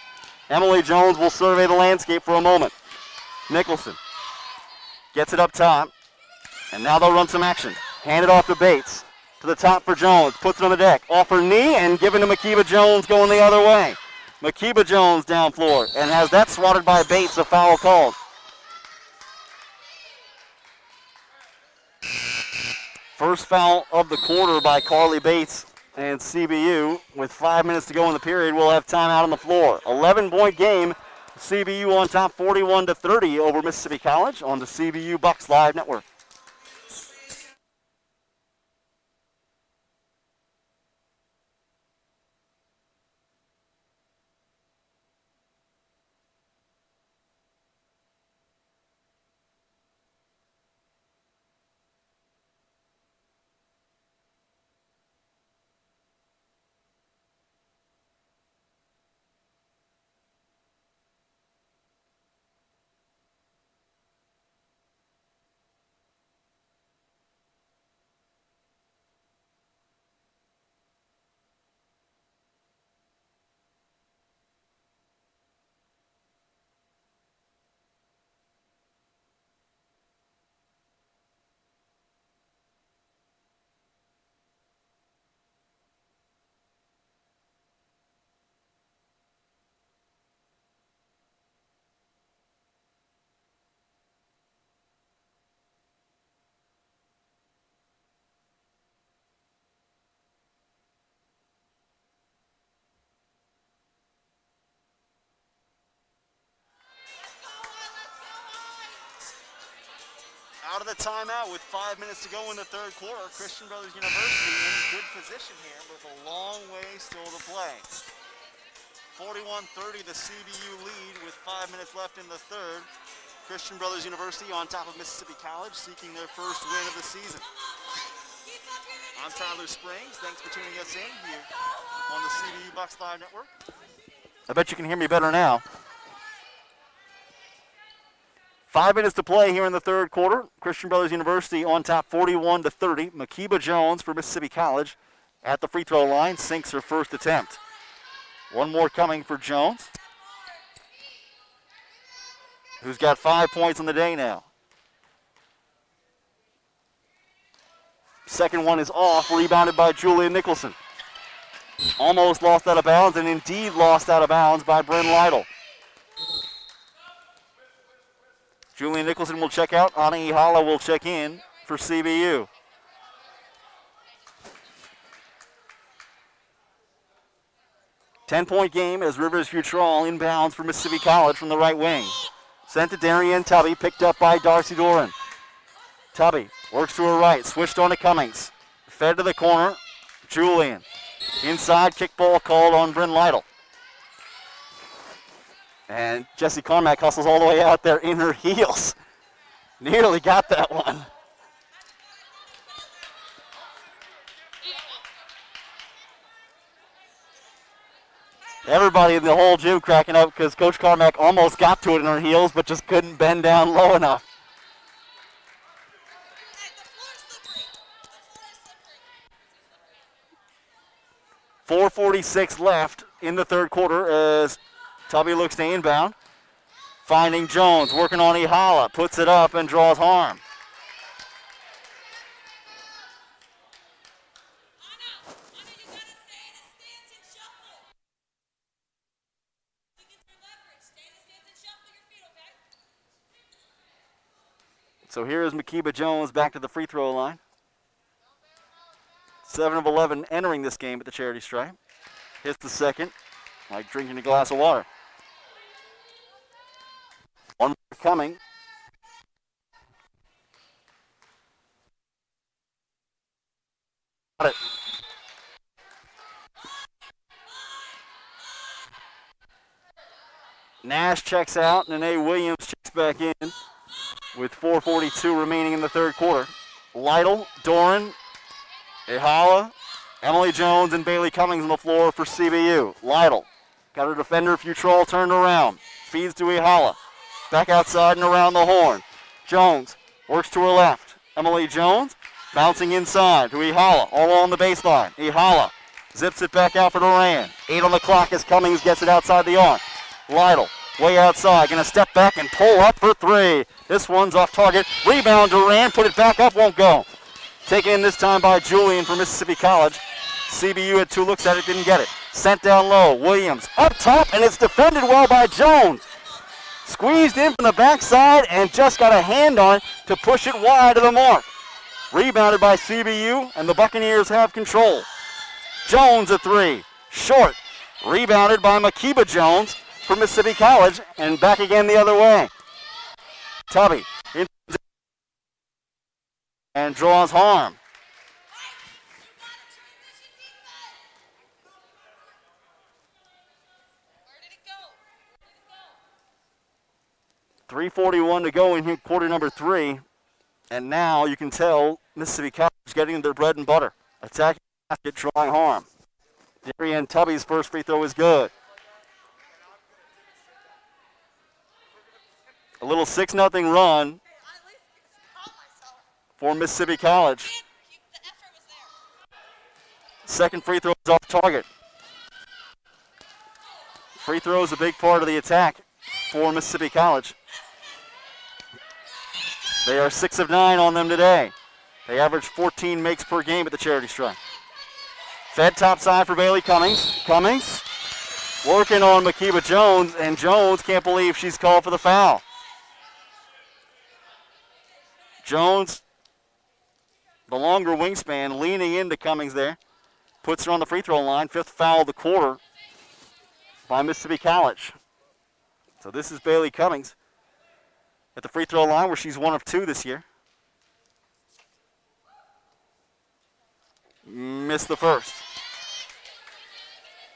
Emily Jones will survey the landscape for a moment. Nicholson gets it up top. And now they'll run some action. Hand it off to Bates. To the top for Jones. Puts it on the deck. Off her knee and given to Makiba Jones going the other way. Makiba Jones down floor and has that swatted by Bates, a foul called. First foul of the quarter by Carly Bates and CBU. With 5 minutes to go in the period, we'll have timeout on the floor. 11-point game. CBU on top 41-30 over Mississippi College on the CBU Bucks Live Network. Out of the timeout with 5 minutes to go in the third quarter. Christian Brothers University in good position here with a long way still to play. 41-30 the CBU lead with 5 minutes left in the third. Christian Brothers University on top of Mississippi College seeking their first win of the season. I'm Tyler Springs. Thanks for tuning us in here on the CBU Bucks Live Network. I bet you can hear me better now. 5 minutes to play here in the third quarter. Christian Brothers University on top 41-30. Makiba Jones for Mississippi College at the free throw line sinks her first attempt. One more coming for Jones, who's got 5 points on the day now. Second one is off, rebounded by Julia Nicholson. Almost lost out of bounds, and indeed lost out of bounds by Bryn Lytle. Julian Nicholson will check out. Anna Ihala will check in for CBU. Ten-point game as Rivers Futrall inbounds for Mississippi College from the right wing. Sent to Darian Tubby, picked up by Darcy Doran. Tubby works to her right, switched on to Cummings. Fed to the corner, Julian. Inside kickball called on Bryn Lytle. And Jessie Carmack hustles all the way out there in her heels. Nearly got that one. Everybody in the whole gym cracking up because Coach Carmack almost got to it in her heels, but just couldn't bend down low enough. .446 left in the third quarter as Tubby looks to inbound. Finding Jones, working on Ihala, puts it up and draws harm. So here is Makiba Jones back to the free throw line. 7 of 11 entering this game at the charity stripe. Hits the second, like drinking a glass of water. One more coming. Got it. Nash checks out, and Nene Williams checks back in with 4:42 remaining in the third quarter. Lytle, Doran, Ihala, Emily Jones, and Bailey Cummings on the floor for CBU. Lytle got her defender, Futrall turned around. Feeds to Ihala. Back outside and around the horn. Jones works to her left. Emily Jones bouncing inside to Ihala, all on the baseline. Ihala zips it back out for Duran. 8 on the clock as Cummings gets it outside the arc. Lytle way outside, gonna step back and pull up for three. This one's off target. Rebound Duran, put it back up, won't go. Taken in this time by Julian for Mississippi College. CBU had 2 looks at it, didn't get it. Sent down low. Williams up top, and it's defended well by Jones. Squeezed in from the backside and just got a hand on it to push it wide of the mark. Rebounded by CBU, and the Buccaneers have control. Jones a 3. Short. Rebounded by Makiba Jones for Mississippi College, and back again the other way. Tubby and draws harm. .341 to go in here, quarter number 3. And now you can tell Mississippi College is getting their bread and butter. Attacking basket, drawing harm. Darian Tubby's first free throw is good. A little 6-0 run for Mississippi College. Second free throw is off target. Free throw is a big part of the attack for Mississippi College. They are 6 of 9 on them today. They average 14 makes per game at the charity stripe. Fed top side for Bailey Cummings. Cummings working on Makiba Jones, and Jones can't believe she's called for the foul. Jones, the longer wingspan, leaning into Cummings there. Puts her on the free throw line. 5th foul of the quarter by Mississippi College. So this is Bailey Cummings at the free throw line, where she's 1 of 2 this year. Missed the first.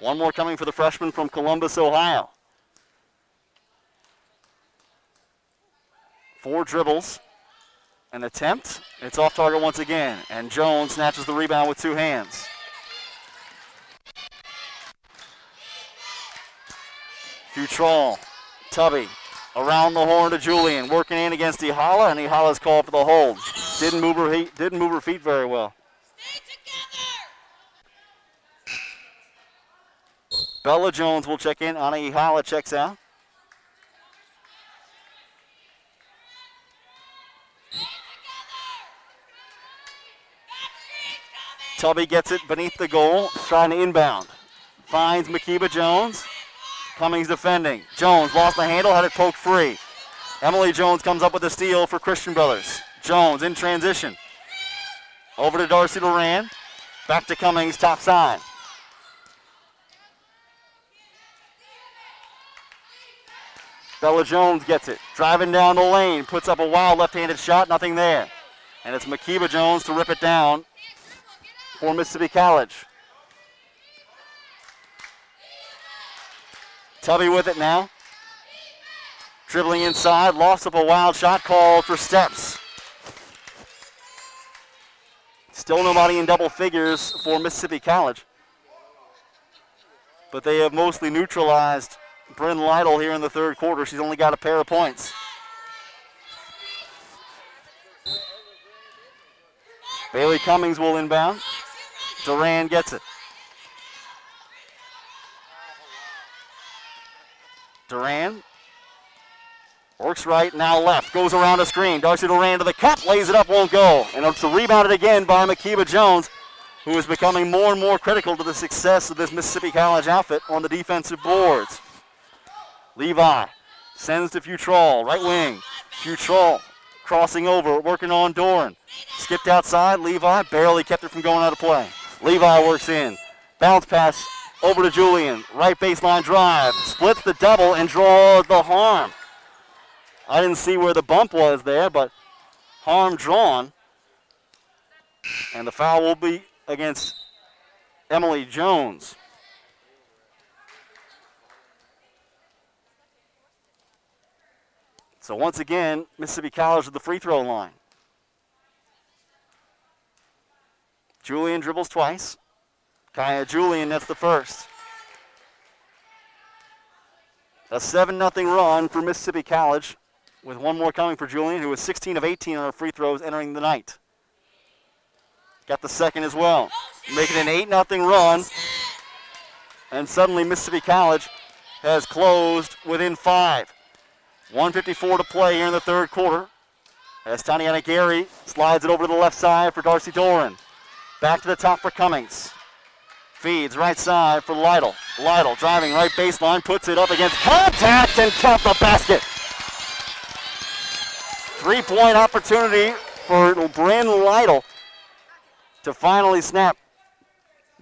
One more coming for the freshman from Columbus, Ohio. 4 dribbles. An attempt. It's off target once again. And Jones snatches the rebound with 2 hands. Futrall. Tubby. Around the horn to Julian. Working in against Ihala, and Ihala's called for the hold. Didn't move her feet very well. Bella Jones will check in. Anna Ihala checks out. Tubby gets it beneath the goal, trying to inbound. Finds Makiba Jones. Cummings defending. Jones lost the handle, had it poked free. Emily Jones comes up with a steal for Christian Brothers. Jones in transition. Over to Darcy Duran. Back to Cummings, top side. Bella Jones gets it. Driving down the lane. Puts up a wild left-handed shot. Nothing there. And it's Makiba Jones to rip it down for Mississippi College. Tubby with it now. Dribbling inside. Lost up a wild shot. Called for steps. Still nobody in double figures for Mississippi College. But they have mostly neutralized Bryn Lytle here in the third quarter. She's only got a pair of points. Bailey Cummings will inbound. Duran gets it. Duran works right, now left, goes around a screen. Darcy Duran to the cup, lays it up, won't go. And it's rebounded again by Makiba Jones, who is becoming more and more critical to the success of this Mississippi College outfit on the defensive boards. Levi sends to Futrall, right wing. Futrall crossing over, working on Doran. Skipped outside, Levi barely kept it from going out of play. Levi works in, bounce pass over to Julian, right baseline drive, splits the double and draws the harm. I didn't see where the bump was there, but harm drawn. And the foul will be against Emily Jones. So once again, Mississippi College at the free throw line. Julian dribbles twice. Kaya Julian, that's the first. A 7-0 run for Mississippi College, with one more coming for Julian, who was 16 of 18 on her free throws entering the night. Got the second as well. Making an 8-0 run. And suddenly Mississippi College has closed within 5. 1:54 to play here in the third quarter. As Tatiana Gary slides it over to the left side for Darcy Doran. Back to the top for Cummings. Feeds right side for Lytle. Lytle driving right baseline, puts it up against contact and count the basket. 3-point opportunity for Bryn Lytle to finally snap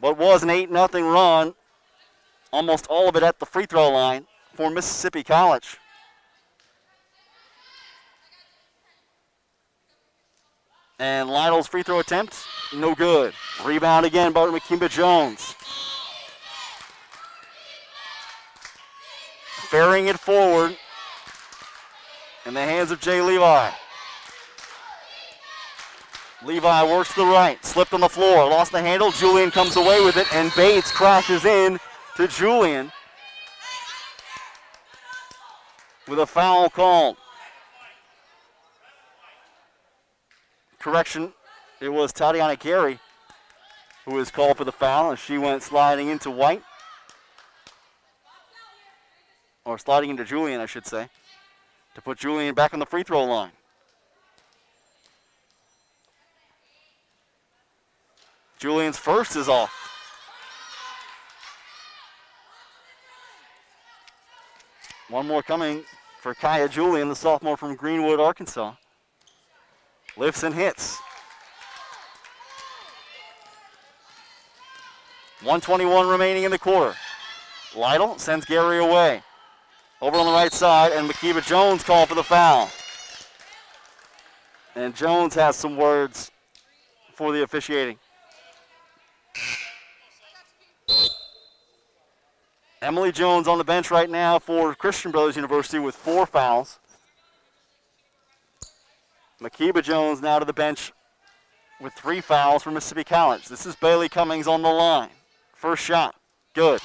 what was an 8-0 run, almost all of it at the free throw line for Mississippi College. And Lytle's free throw attempt, no good. Rebound again by Makimba Jones. Ferrying it forward in the hands of Jay Levi. Levi works to the right, slipped on the floor, lost the handle. Julian comes away with it, and Bates crashes in to Julian with a foul called. Correction, it was Tatiana Gary who was called for the foul, and she went sliding into White. Or sliding into Julian, I should say, to put Julian back on the free throw line. Julian's first is off. One more coming for Kaya Julian, the sophomore from Greenwood, Arkansas. Lifts and hits. 1:21 remaining in the quarter. Lytle sends Gary away. Over on the right side, and Makeba Jones called for the foul. And Jones has some words for the officiating. Emily Jones on the bench right now for Christian Brothers University with 4 fouls. Makeba Jones now to the bench with 3 fouls for Mississippi College. This is Bailey Cummings on the line. First shot, good.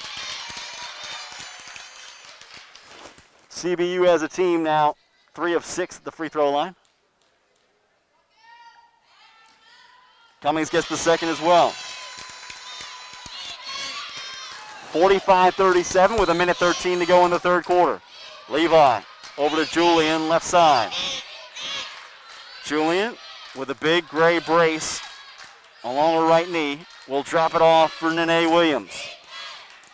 CBU as a team now 3 of 6 at the free throw line. Cummings gets the second as well. 45-37 with 1:13 to go in the third quarter. Levi over to Julian, left side. Julian with a big gray brace along her right knee will drop it off for Nene Williams.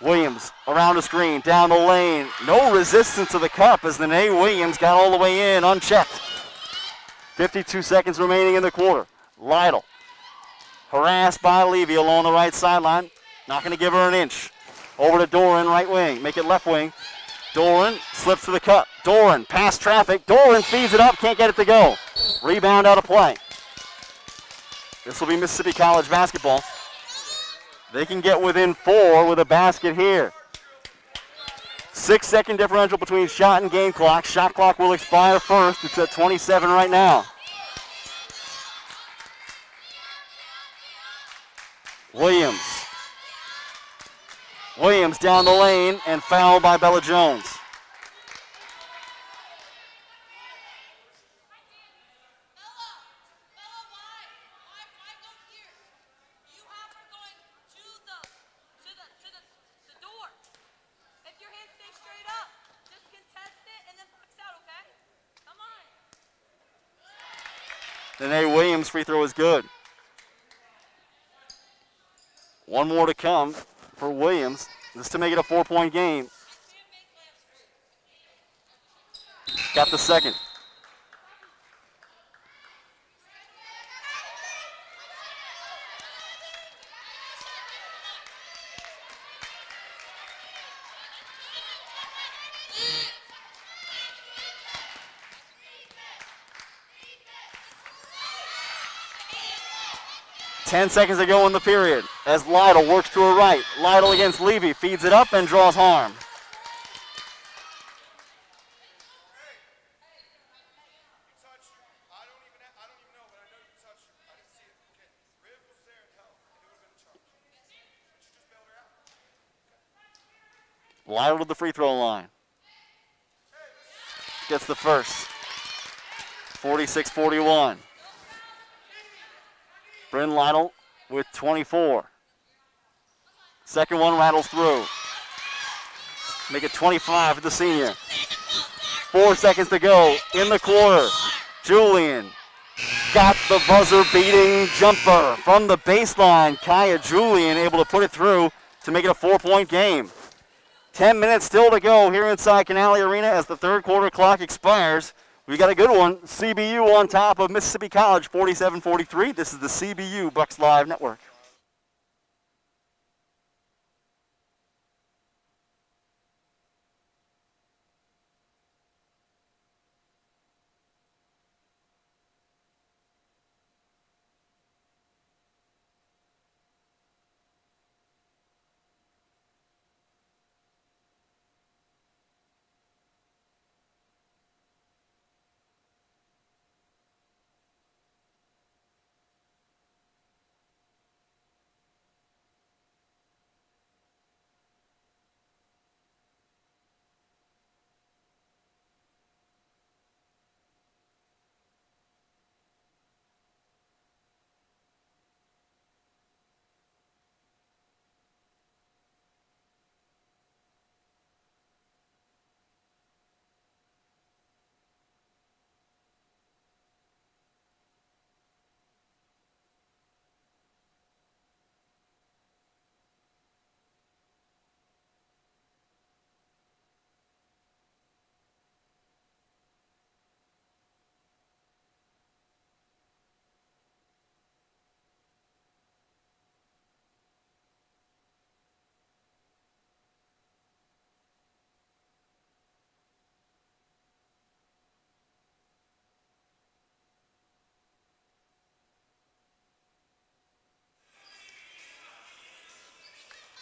Williams around the screen, down the lane. No resistance to the cup as Nene Williams got all the way in unchecked. 52 seconds remaining in the quarter. Lytle harassed by Levy along the right sideline. Not going to give her an inch. Over to Doran, right wing. Make it left wing. Doran slips to the cup. Doran, past traffic. Doran feeds it up, can't get it to go. Rebound out of play. This will be Mississippi College basketball. They can get within 4 with a basket here. 6-second differential between shot and game clock. Shot clock will expire first. It's at 27 right now. Williams down the lane and fouled by Bella Jones. Nene Williams' free throw is good. One more to come for Williams, just to make it a 4-point game. Got the second. Ten seconds to go in the period as Lytle works to her right. Lytle against Levy, feeds it up and draws harm. Lytle to the free throw line. Gets the first. 46-41. Bryn Lytle with 24. Second one rattles through. Make it 25 for the senior. 4 seconds to go in the quarter. Julian got the buzzer-beating jumper from the baseline. Kaya Julian able to put it through to make it a 4-point game. 10 minutes still to go here inside Canale Arena as the third quarter clock expires. We got a good one. CBU on top of Mississippi College, 47-43. This is the CBU Bucks Live Network.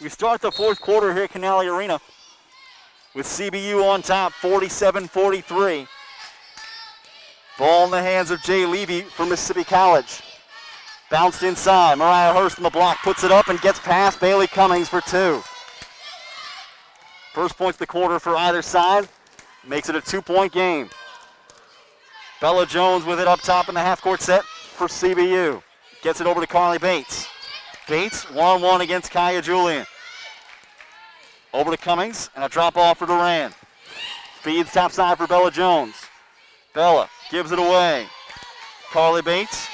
We start the fourth quarter here at Canale Arena with CBU on top, 47-43. Ball in the hands of Jay Levy from Mississippi College. Bounced inside. Mariah Hurst in the block, puts it up and gets past Bailey Cummings for two. First points of the quarter for either side. Makes it a 2-point game. Bella Jones with it up top in the half-court set for CBU. Gets it over to Carly Bates. Bates, 1-on-1 against Kaya Julian. Over to Cummings, and a drop-off for Duran. Feeds topside for Bella Jones. Bella gives it away. Carly Bates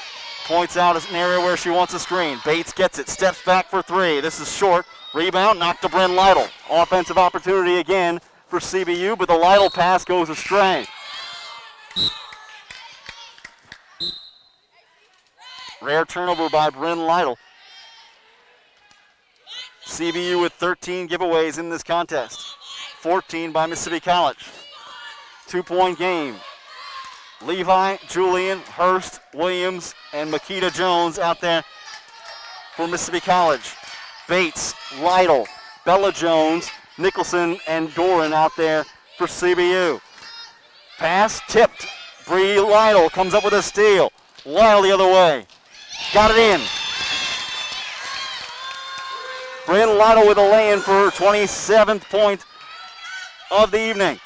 points out as an area where she wants a screen. Bates gets it, steps back for three. This is short. Rebound, knocked to Bryn Lytle. Offensive opportunity again for CBU, but the Lytle pass goes astray. Rare turnover by Bryn Lytle. CBU with 13 giveaways in this contest. 14 by Mississippi College. 2-point game. Levi, Julian, Hurst, Williams, and Makita Jones out there for Mississippi College. Bates, Lytle, Bella Jones, Nicholson, and Doran out there for CBU. Pass tipped. Bree Lytle comes up with a steal. Lytle the other way. Got it in. Bryn Lytle with a lay-in for her 27th point of the evening.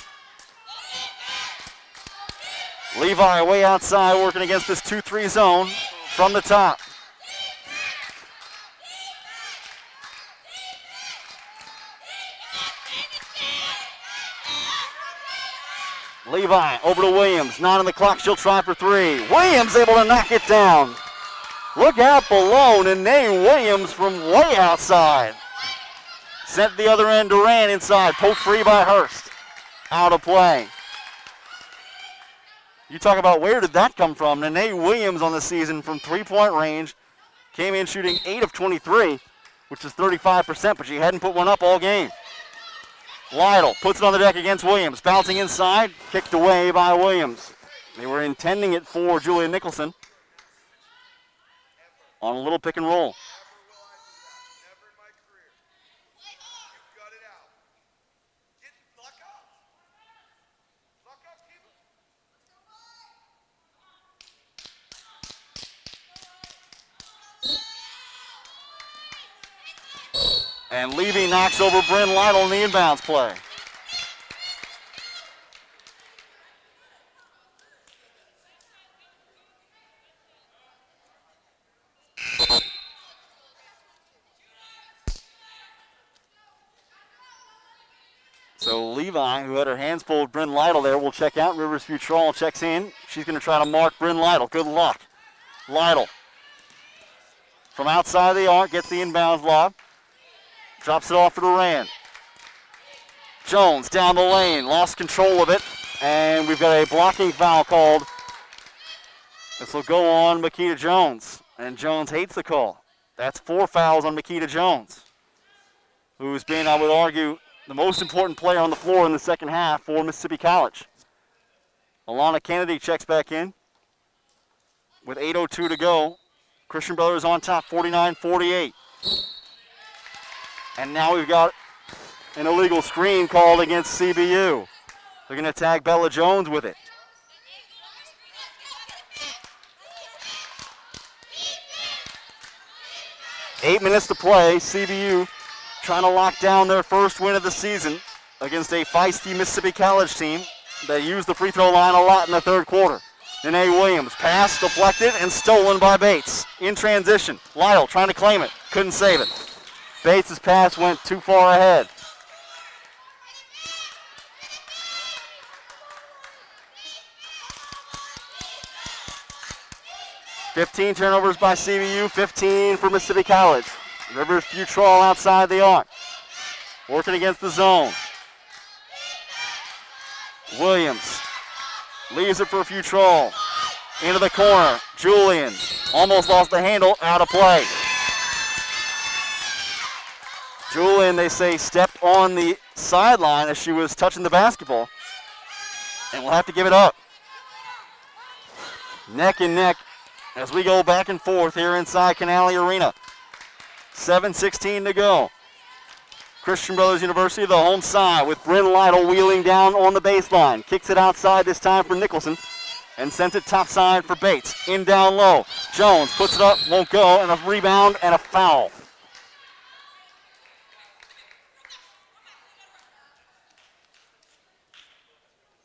Levi way outside working against this 2-3 zone from the top. Levi over to Williams, 9 on the clock, she'll try for three. Williams able to knock it down. Look out below, Nene Williams from way outside. Sent the other end, Duran inside, poked free by Hurst. Out of play. You talk about where did that come from? Nene Williams on the season from three-point range. Came in shooting 8 of 23, which is 35%, but she hadn't put one up all game. Lytle puts it on the deck against Williams. Bouncing inside, kicked away by Williams. They were intending it for Julia Nicholson on a little pick and roll. And Levy knocks over Bryn Lytle in the inbounds play. So Levi, who had her hands full with Bryn Lytle there, will check out. Rivers Futrall checks in. She's going to try to mark Bryn Lytle. Good luck. Lytle from outside the arc gets the inbounds lob. Drops it off to Duran. Jones down the lane, lost control of it, and we've got a blocking foul called. This will go on Makita Jones, and Jones hates the call. That's 4 fouls on Makita Jones, who's been, I would argue, the most important player on the floor in the second half for Mississippi College. Alana Kennedy checks back in with 8:02 to go. Christian Brothers on top, 49-48. And now we've got an illegal screen called against CBU. They're going to tag Bella Jones with it. Eight minutes to play. CBU trying to lock down their first win of the season against a feisty Mississippi College team that used the free throw line a lot in the third quarter. Danae Williams, pass deflected and stolen by Bates. In transition, Lytle trying to claim it, couldn't save it. Bates' pass went too far ahead. $15 turnovers by CBU, 15 for Mississippi College. Rivers Futrall outside the arc, working against the zone. Williams leaves it for Futrall. Into the corner, Julian almost lost the handle, out of play. Julian, they say, stepped on the sideline as she was touching the basketball, and we'll have to give it up. Neck and neck as we go back and forth here inside Canale Arena. 7:16 to go. Christian Brothers University, the home side, with Bryn Lytle wheeling down on the baseline. Kicks it outside this time for Nicholson and sends it top side for Bates. In down low. Jones puts it up, won't go, and a rebound and a foul.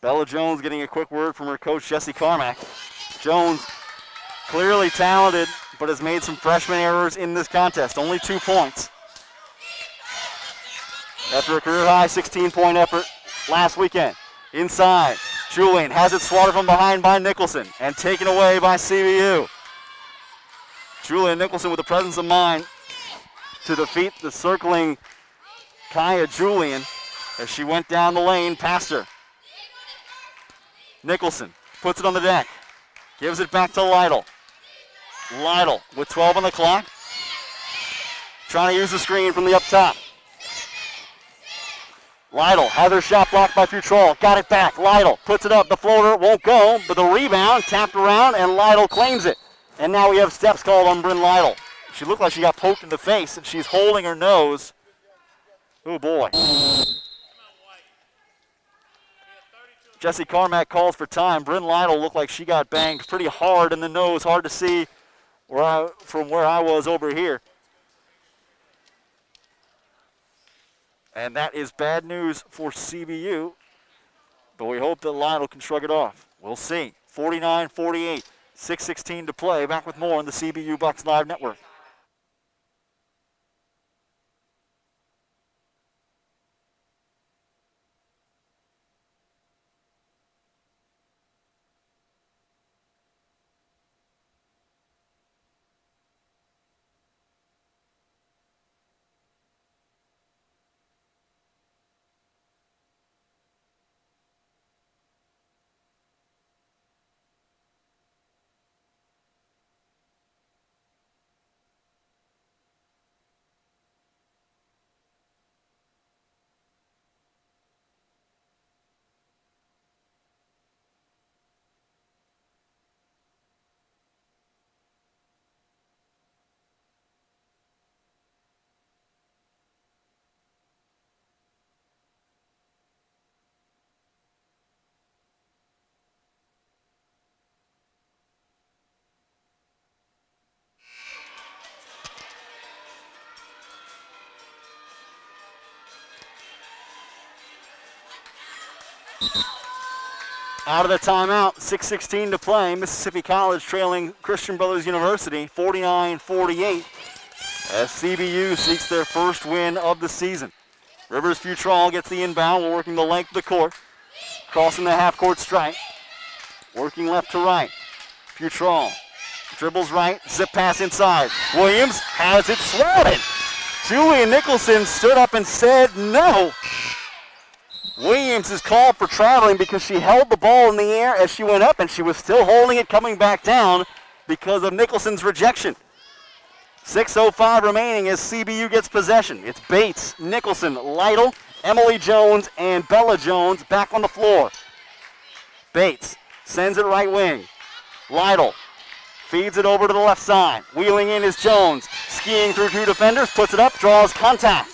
Bella Jones getting a quick word from her coach, Jesse Carmack. Jones, clearly talented, but has made some freshman errors in this contest. Only 2 points. After a career-high 16-point effort last weekend. Inside, Julian has it swatted from behind by Nicholson and taken away by CBU. Julian Nicholson with the presence of mind to defeat the circling Kaya Julian as she went down the lane past her. Nicholson puts it on the deck, gives it back to Lytle. Lytle with 12 on the clock, trying to use the screen from the up top. Lytle had her shot blocked by Futrall, got it back. Lytle puts it up, the floater won't go, but the rebound tapped around and Lytle claims it. And now we have steps called on Bryn Lytle. She looked like she got poked in the face and she's holding her nose. Oh boy. Jesse Carmack calls for time. Bryn Lytle looked like she got banged pretty hard in the nose. Hard to see from where I was over here. And that is bad news for CBU. But we hope that Lytle can shrug it off. We'll see. 49-48, 6:16 to play. Back with more on the CBU Bucks Live Network. Out of the timeout, 6:16 to play. Mississippi College trailing Christian Brothers University 49-48 as CBU seeks their first win of the season. Rivers Futrall gets the inbound, working the length of the court, crossing the half-court stripe, working left to right. Futrall Dribbles right, zip pass inside. Williams has it swatted. Julian Nicholson stood up and said no. Williams is called for traveling because she held the ball in the air as she went up, and she was still holding it coming back down because of Nicholson's rejection. 6:05 remaining as CBU gets possession. It's Bates, Nicholson, Lytle, Emily Jones, and Bella Jones back on the floor. Bates sends it right wing. Lytle feeds it over to the left side. Wheeling in is Jones. Skiing through two defenders, puts it up, draws contact.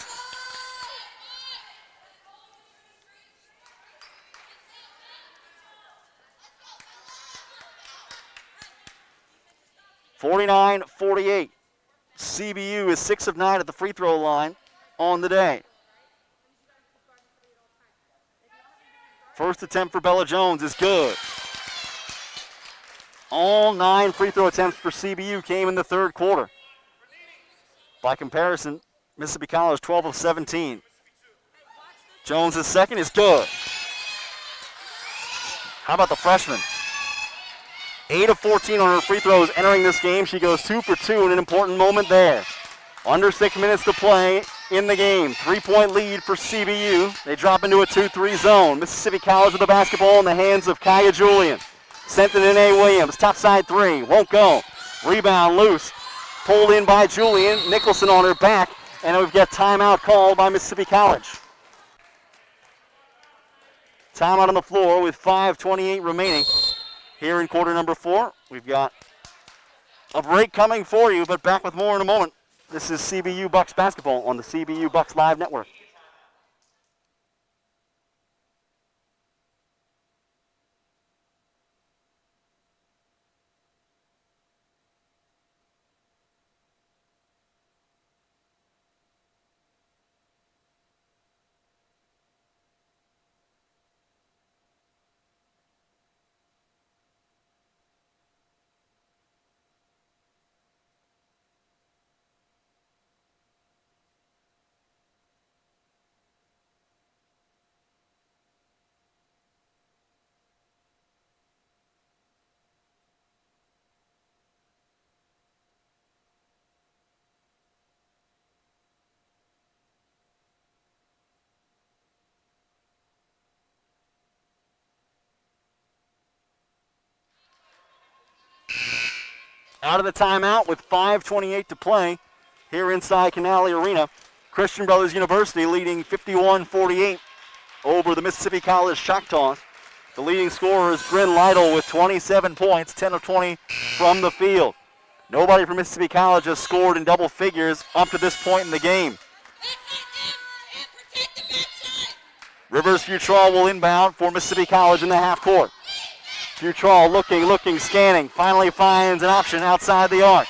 (49-48). CBU is 6 of 9 at the free throw line on the day. First attempt for Bella Jones is good. All 9 free throw attempts for CBU came in the third quarter. By comparison, Mississippi College 12 of 17. Jones' second is good. How about the freshman? 8 of 14 on her free throws entering this game. She goes 2 for 2 in an important moment there. Under 6 minutes to play in the game. 3-point lead for CBU. They drop into a 2-3 zone. Mississippi College with the basketball in the hands of Kaya Julian. Sent it in A. Williams. Top side three. Won't go. Rebound loose. Pulled in by Julian. Nicholson on her back. And we've got timeout called by Mississippi College. Timeout on the floor with 5:28 remaining. Here in quarter number 4, we've got a break coming for you, but back with more in a moment. This is CBU Bucks basketball on the CBU Bucks Live Network. Out of the timeout with 5:28 to play here inside Canale Arena. Christian Brothers University leading 51-48 over the Mississippi College Choctaws. The leading scorer is Bryn Lytle with 27 points, 10 of 20 from the field. Nobody from Mississippi College has scored in double figures up to this point in the game. Rivers Futrall will inbound for Mississippi College in the half court. Futrall looking, scanning, finally finds an option outside the arc.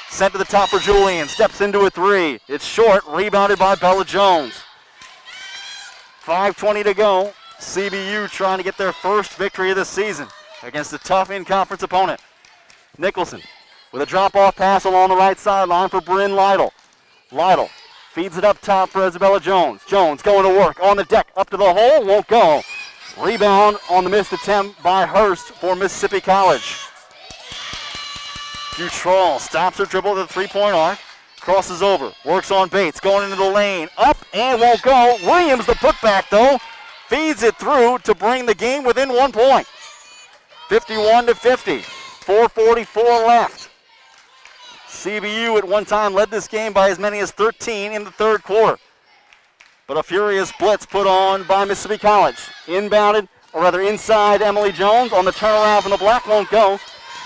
Sent to the top for Julian, steps into a three. It's short, rebounded by Bella Jones. 5:20 to go. CBU trying to get their first victory of the season against a tough in-conference opponent. Nicholson with a drop-off pass along the right sideline for Bryn Lytle. Lytle feeds it up top for Isabella Jones. Jones going to work on the deck, up to the hole, won't go. Rebound on the missed attempt by Hurst for Mississippi College. Futrall stops her dribble to the three-point arc, crosses over, works on Bates, going into the lane, up and won't go. Williams the putback though, feeds it through to bring the game within 1 point. 51-50, 4:44 left. CBU at one time led this game by as many as 13 in the third quarter. But a furious blitz put on by Mississippi College. Inbounded, or rather inside Emily Jones on the turnaround from the block, won't go.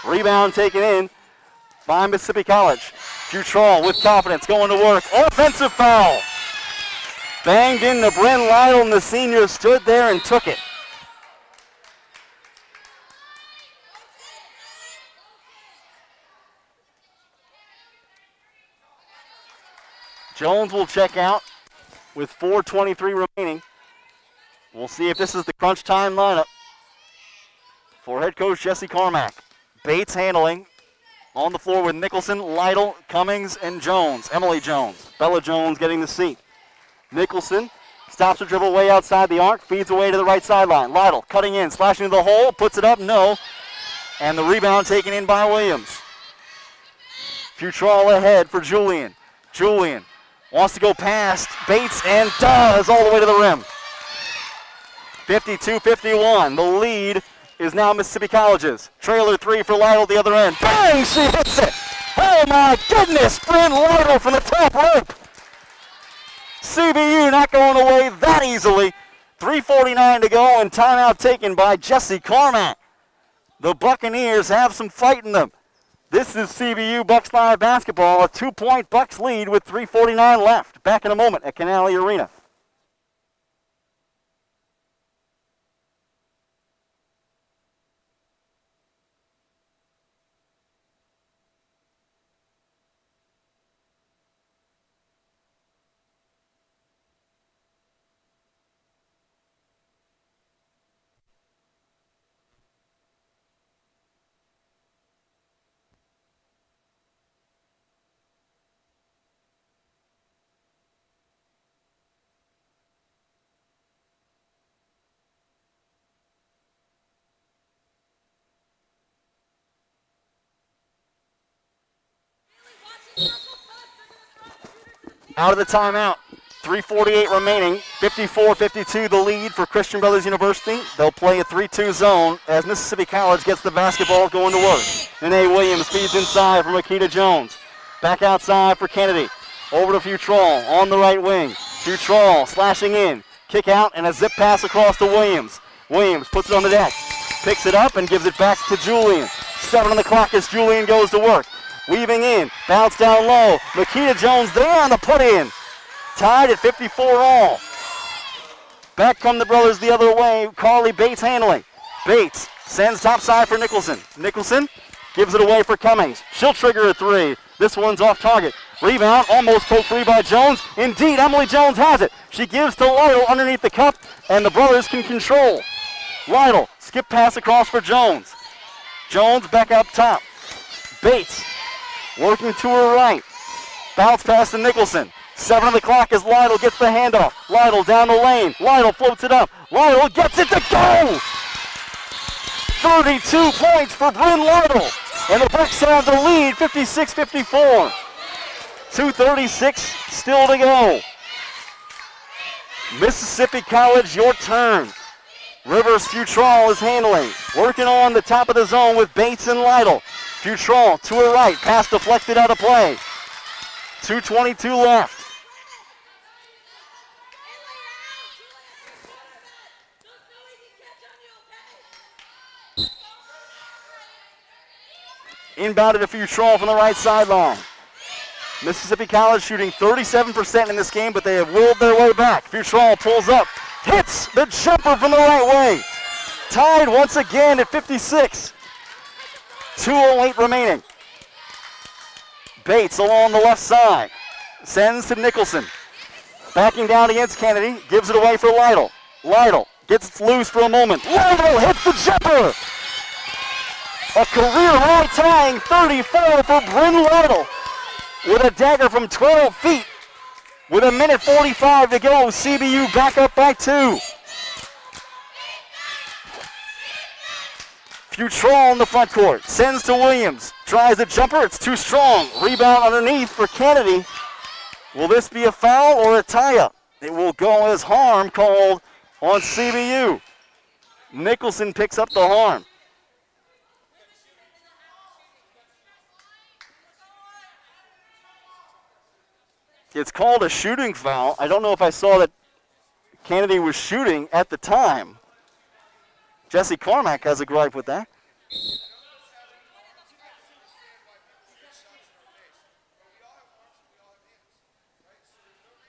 Rebound taken in by Mississippi College. Futrall with confidence, going to work. Offensive foul. Banged into Bryn Lytle, and the senior stood there and took it. Jones will check out with 4:23 remaining. We'll see if this is the crunch time lineup for head coach Jesse Carmack. Bates handling on the floor with Nicholson, Lytle, Cummings, and Jones. Emily Jones. Bella Jones getting the seat. Nicholson stops her dribble way outside the arc, feeds away to the right sideline. Lytle cutting in, slashing to the hole, puts it up, no. And the rebound taken in by Williams. Futrall ahead for Julian. Julian wants to go past Bates and does all the way to the rim. 52-51. The lead is now Mississippi College's. Trailer three for Lytle at the other end. Bang! She hits it! Oh my goodness! Bryn Lytle from the top rope. CBU not going away that easily. 3:49 to go and timeout taken by Jesse Carmack. The Buccaneers have some fight in them. This is CBU Bucks Live basketball, a 2-point Bucks lead with 3:49 left. Back in a moment at Canale Arena. Out of the timeout. 3:48 remaining. 54-52 the lead for Christian Brothers University. They'll play a 3-2 zone as Mississippi College gets the basketball going to work. Nene Williams feeds inside for Makita Jones. Back outside for Kennedy. Over to Futrall on the right wing. Futrall slashing in. Kick out and a zip pass across to Williams. Williams puts it on the deck. Picks it up and gives it back to Julian. 7 on the clock as Julian goes to work. Weaving in, bounce down low. Makita Jones there on the put-in. Tied at 54 all. Back come the brothers the other way. Carly Bates handling. Bates sends topside for Nicholson. Nicholson gives it away for Cummings. She'll trigger a three. This one's off target. Rebound, almost poked free by Jones. Indeed, Emily Jones has it. She gives to Lytle underneath the cup, and the brothers can control. Lytle, skip pass across for Jones. Jones back up top. Bates working to her right. Bounce pass to Nicholson. 7 on the clock as Lytle gets the handoff. Lytle down the lane. Lytle floats it up. Lytle gets it to go! 32 points for Bryn Lytle. And the Bucks have the lead, 56-54. 2:36 still to go. Mississippi College, your turn. Rivers Futrall is handling. Working on the top of the zone with Bates and Lytle. Futrall to her right. Pass deflected out of play. 2:22 left. Inbounded to Futrall from the right sideline. Mississippi College shooting 37% in this game, but they have willed their way back. Futrall pulls up, hits the jumper from the right way. Tied once again at 56. 2:08 remaining. Bates along the left side. Sends to Nicholson. Backing down against Kennedy. Gives it away for Lytle. Lytle gets loose for a moment. Lytle hits the jumper. A career-high tying 34 for Bryn Lytle with a dagger from 12 feet. With a minute 45 to go, CBU back up by 2. Futrall in the front court. Sends to Williams. Tries the jumper. It's too strong. Rebound underneath for Kennedy. Will this be a foul or a tie-up? It will go as harm called on CBU. Nicholson picks up the harm. It's called a shooting foul. I don't know if I saw that Kennedy was shooting at the time. Jesse Carmack has a gripe with that.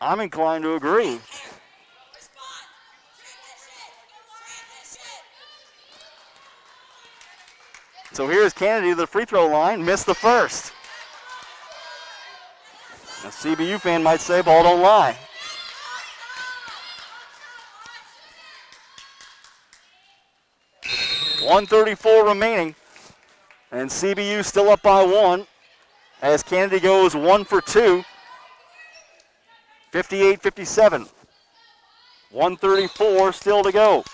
I'm inclined to agree. So here's Kennedy to the free throw line, missed the first. A CBU fan might say, ball don't lie. .134 remaining. And CBU still up by 1 as Kennedy goes 1 for 2. 58-57. 134 still to go.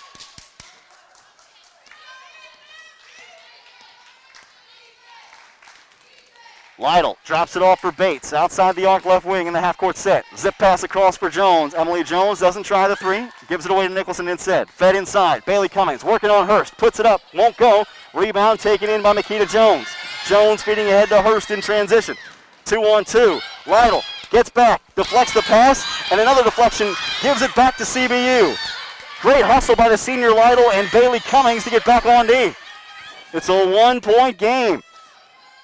Lytle drops it off for Bates. Outside the arc left wing in the half-court set. Zip pass across for Jones. Emily Jones doesn't try the three. Gives it away to Nicholson instead. Fed inside. Bailey Cummings working on Hurst. Puts it up. Won't go. Rebound taken in by Makita Jones. Jones feeding ahead to Hurst in transition. 2-on-2. Lytle gets back. Deflects the pass. And another deflection gives it back to CBU. Great hustle by the senior Lytle and Bailey Cummings to get back on D. It's a 1-point game.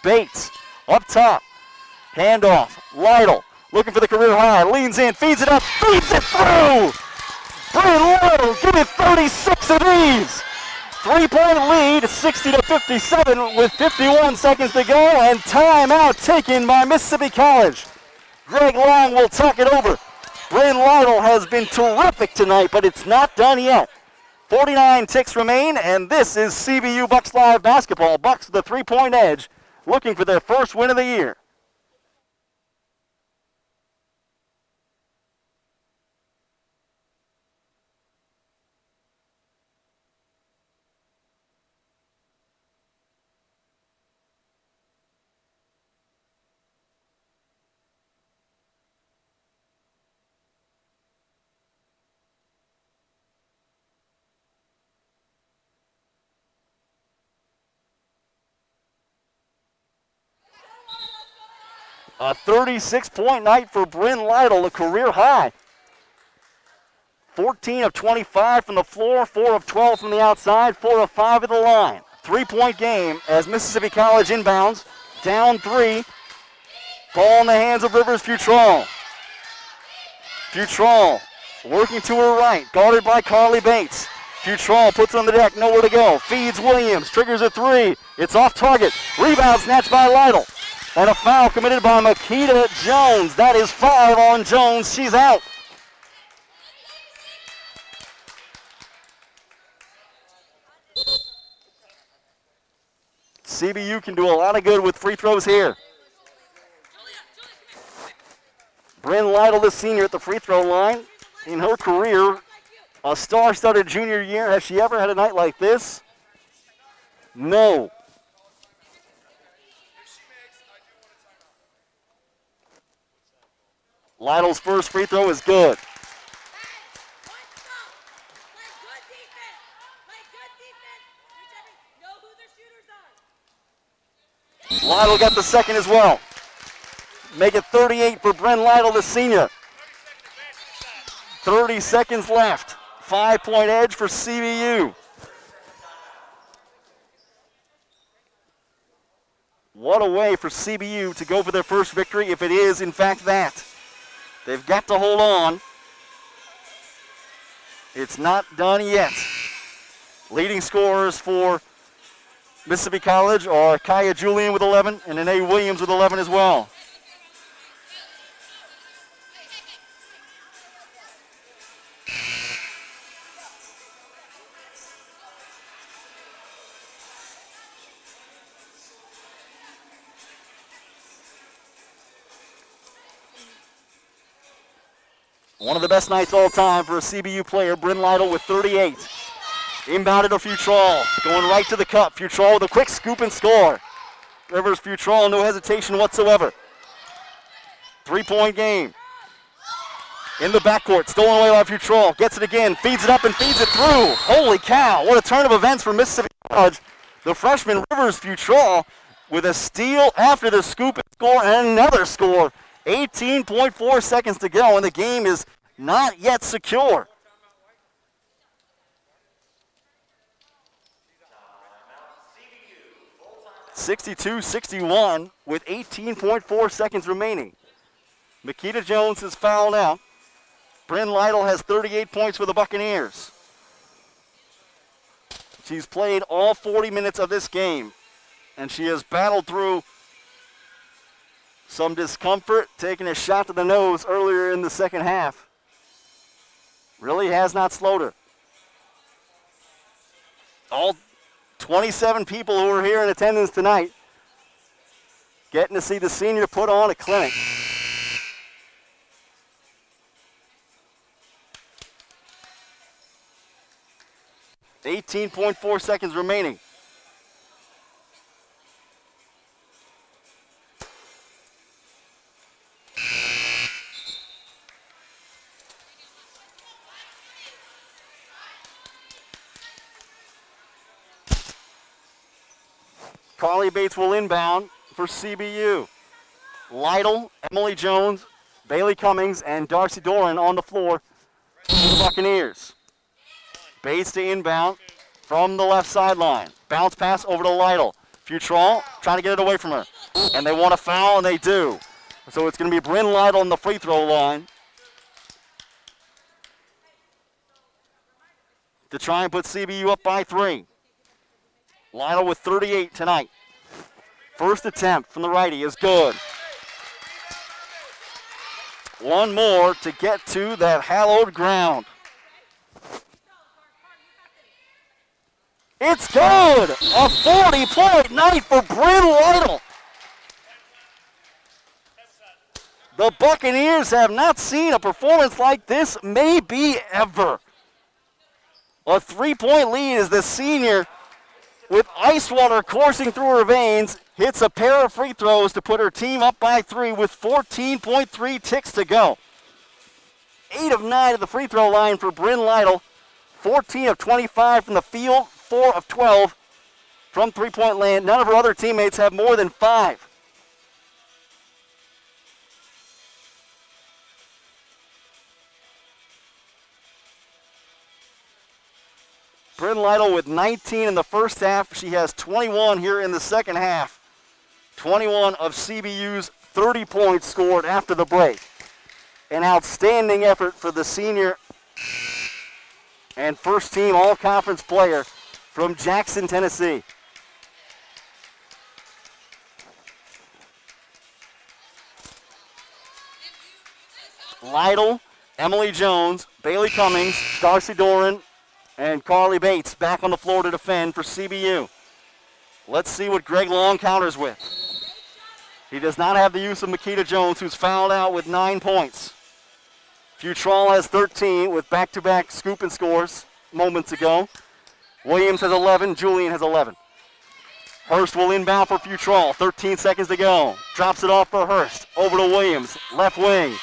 Bates up top. Handoff. Lytle looking for the career high. Leans in. Feeds it up. Feeds it through. Bryn Lytle, give me 36 of these. 3-point lead, 60-57 with 51 seconds to go, and timeout taken by Mississippi College. Greg Long will talk it over. Bryn Lytle has been terrific tonight, but it's not done yet. 49 ticks remain, and this is CBU Bucks Live basketball. Bucks the 3-point edge, looking for their first win of the year. A 36-point night for Bryn Lytle, a career high. 14 of 25 from the floor, 4 of 12 from the outside, 4 of 5 at the line. 3-point game as Mississippi College inbounds. Down 3. Ball in the hands of Rivers Futrall. Futrall working to her right, guarded by Carly Bates. Futrall puts on the deck, nowhere to go. Feeds Williams, triggers a 3. It's off target. Rebound snatched by Lytle. And a foul committed by Makita Jones. That is 5 on Jones. She's out. CBU can do a lot of good with free throws here. Bryn Lytle, the senior, at the free throw line. In her career, a star-studded junior year. Has she ever had a night like this? No. Lytle's first free throw is good. Lytle got the second as well. Make it 38 for Bryn Lytle, the senior. 30 seconds left. 5-point edge for CBU. What a way for CBU to go for their first victory, if it is, in fact, that. They've got to hold on. It's not done yet. Leading scorers for Mississippi College are Kaya Julian with 11 and Nene Williams with 11 as well. One of the best nights all time for a CBU player, Bryn Lytle with 38. Inbounded to Futrall, going right to the cup. Futrall with a quick scoop and score. Rivers Futrall, no hesitation whatsoever. 3-point game. In the backcourt, stolen away by Futrall. Gets it again, feeds it up and feeds it through. Holy cow, what a turn of events for Mississippi College. The freshman Rivers Futrall with a steal after the scoop and score and another score. 18.4 seconds to go, and the game is not yet secure. (62-61) with 18.4 seconds remaining. Makita Jones is fouled out. Bryn Lytle has 38 points for the Buccaneers. She's played all 40 minutes of this game, and she has battled through some discomfort, taking a shot to the nose earlier in the second half. Really has not slowed her. All 27 people who are here in attendance tonight getting to see the senior put on a clinic. (18.4 seconds remaining. Carly Bates will inbound for CBU. Lytle, Emily Jones, Bailey Cummings, and Darcy Doran on the floor for the Buccaneers. Bates to inbound from the left sideline. Bounce pass over to Lytle. Futrall trying to get it away from her. And they want a foul, and they do. So it's going to be Bryn Lytle on the free throw line to try and put CBU up by 3. Lytle with 38 tonight. First attempt from the righty is good. One more to get to that hallowed ground. It's good! A 40-point night for Bryn Lytle. The Buccaneers have not seen a performance like this maybe ever. A 3-point lead as the senior, with ice water coursing through her veins, hits a pair of free throws to put her team up by 3 with 14.3 ticks to go. 8 of 9 at the free throw line for Bryn Lytle. 14 of 25 from the field, 4 of 12 from three-point land. None of her other teammates have more than 5. Bryn Lytle with 19 in the first half. She has 21 here in the second half. 21 of CBU's 30 points scored after the break. An outstanding effort for the senior and first team all-conference player from Jackson, Tennessee. Lytle, Emily Jones, Bailey Cummings, Darcy Doran, and Carly Bates back on the floor to defend for CBU. Let's see what Greg Long counters with. He does not have the use of Makita Jones, who's fouled out with 9 points. Futrall has 13 with back-to-back scoop and scores moments ago. Williams has 11. Julian has 11. Hurst will inbound for Futrall. 13 seconds to go. Drops it off for Hurst. Over to Williams. Left wing.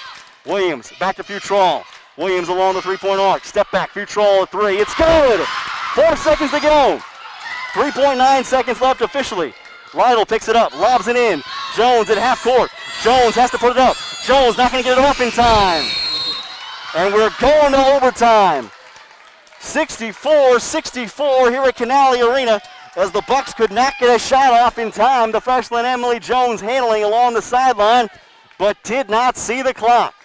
Williams back to Futrall. Williams along the three-point arc. Step back. Futrall at 3. It's good. 4 seconds to go. 3.9 seconds left officially. Lytle picks it up. Lobs it in. Jones at half court. Jones has to put it up. Jones not going to get it up in time. And we're going to overtime. 64-64 here at Canale Arena as the Bucks could not get a shot off in time. The freshman Emily Jones handling along the sideline, but did not see the clock.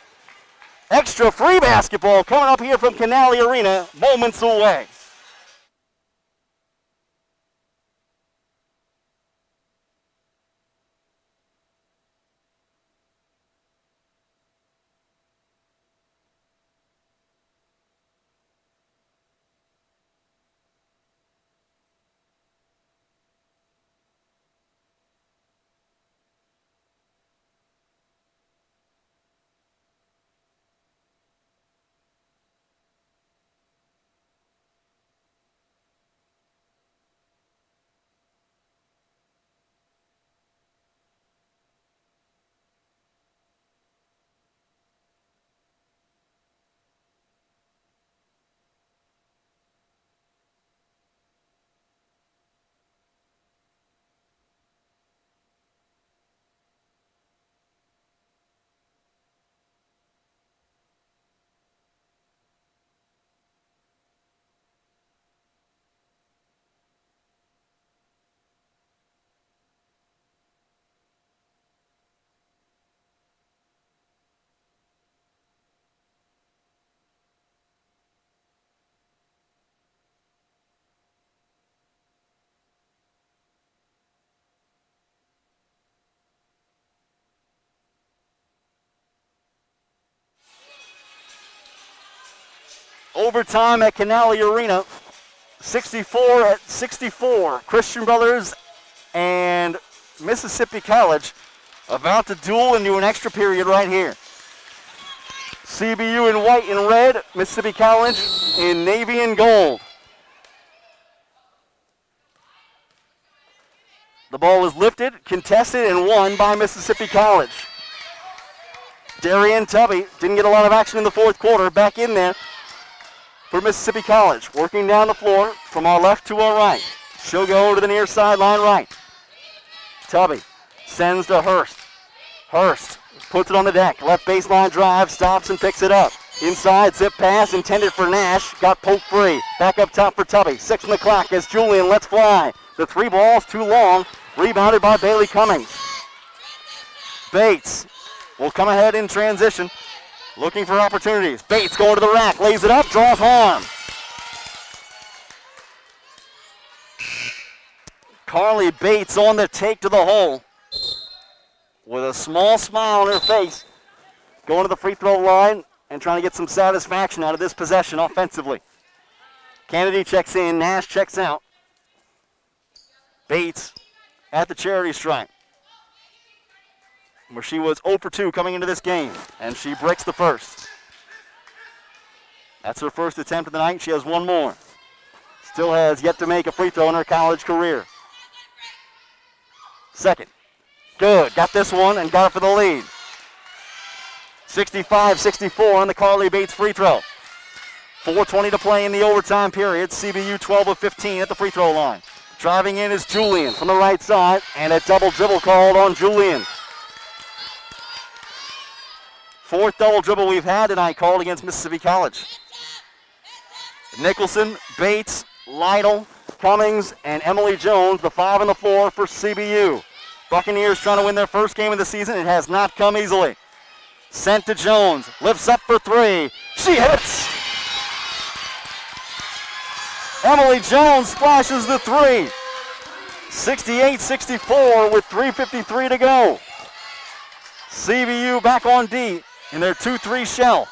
Extra free basketball coming up here from Canale Arena, moments away. Overtime at Canale Arena, 64-64. Christian Brothers and Mississippi College about to duel into an extra period right here. CBU in white and red, Mississippi College in navy and gold. The ball was lifted, contested, and won by Mississippi College. Darian Tubby didn't get a lot of action in the fourth quarter, back in there for Mississippi College. Working down the floor from our left to our right. She'll go to the near sideline right. Tubby sends to Hurst. Hurst puts it on the deck. Left baseline drive, stops and picks it up. Inside, zip pass intended for Nash. Got poked free. Back up top for Tubby. 6 on the clock as Julian lets fly. The 3 ball's too long. Rebounded by Bailey Cummings. Bates will come ahead in transition. Looking for opportunities. Bates going to the rack. Lays it up. Draws harm. Carly Bates on the take to the hole with a small smile on her face. Going to the free throw line and trying to get some satisfaction out of this possession offensively. Kennedy checks in. Nash checks out. Bates at the charity stripe, where she was 0 for 2 coming into this game, and she breaks the first. That's her first attempt of the night. She has 1 more. Still has yet to make a free throw in her college career. Second. Good. Got this one and got it for the lead. 65-64 on the Carly Bates free throw. 4:20 to play in the overtime period. CBU 12 of 15 at the free throw line. Driving in is Julian from the right side, and a double dribble called on Julian. 4th double dribble we've had tonight called against Mississippi College. Nicholson, Bates, Lytle, Cummings, and Emily Jones, the 5 and the 4 for CBU. Buccaneers trying to win their first game of the season. It has not come easily. Sent to Jones, lifts up for 3. She hits! Emily Jones splashes the 3. 68-64 with 3:53 to go. CBU back on D in their 2-3 shell.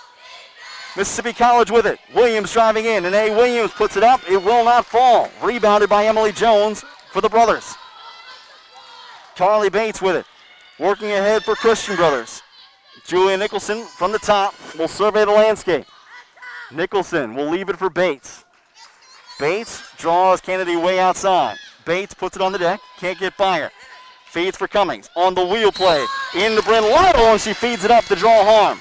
Mississippi College with it. Williams driving in, and A. Williams puts it up. It will not fall. Rebounded by Emily Jones for the Brothers. Carly Bates with it. Working ahead for Christian Brothers. Julia Nicholson from the top will survey the landscape. Nicholson will leave it for Bates. Bates draws Kennedy way outside. Bates puts it on the deck. Can't get by her. Feeds for Cummings. On the wheel play. Into Bryn Lytle, and she feeds it up to draw harm.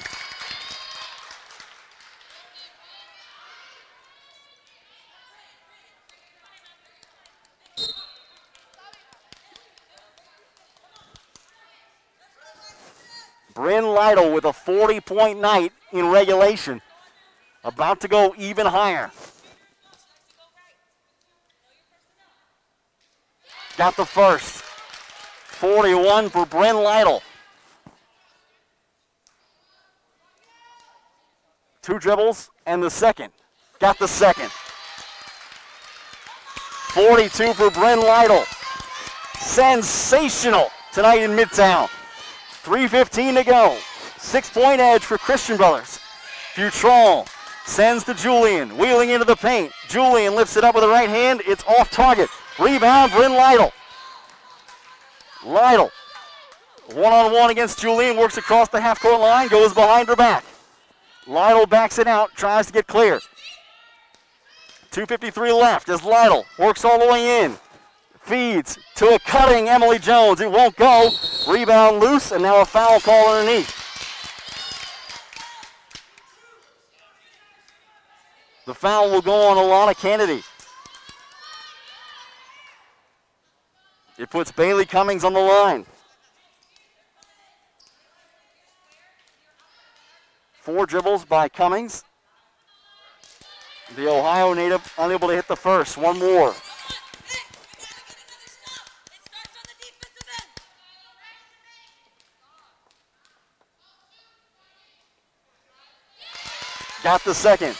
Bryn Lytle with a 40-point night in regulation. About to go even higher. Got the first. 41 for Bryn Lytle. 2 dribbles and the second. Got the second. 42 for Bryn Lytle. Sensational tonight in Midtown. 3:15 to go. 6-point edge for Christian Brothers. Futrall sends to Julian. Wheeling into the paint. Julian lifts it up with the right hand. It's off target. Rebound, Bryn Lytle. Lytle, 1-on-1 against Julian. Works across the half-court line. Goes behind her back. Lytle backs it out. Tries to get clear. 2:53 left as Lytle works all the way in. Feeds to a cutting Emily Jones. It won't go. Rebound loose, and now a foul call underneath. The foul will go on Alana Kennedy. It puts Bailey Cummings on the line. 4 dribbles by Cummings. The Ohio native unable to hit the first. 1 more. Got the second.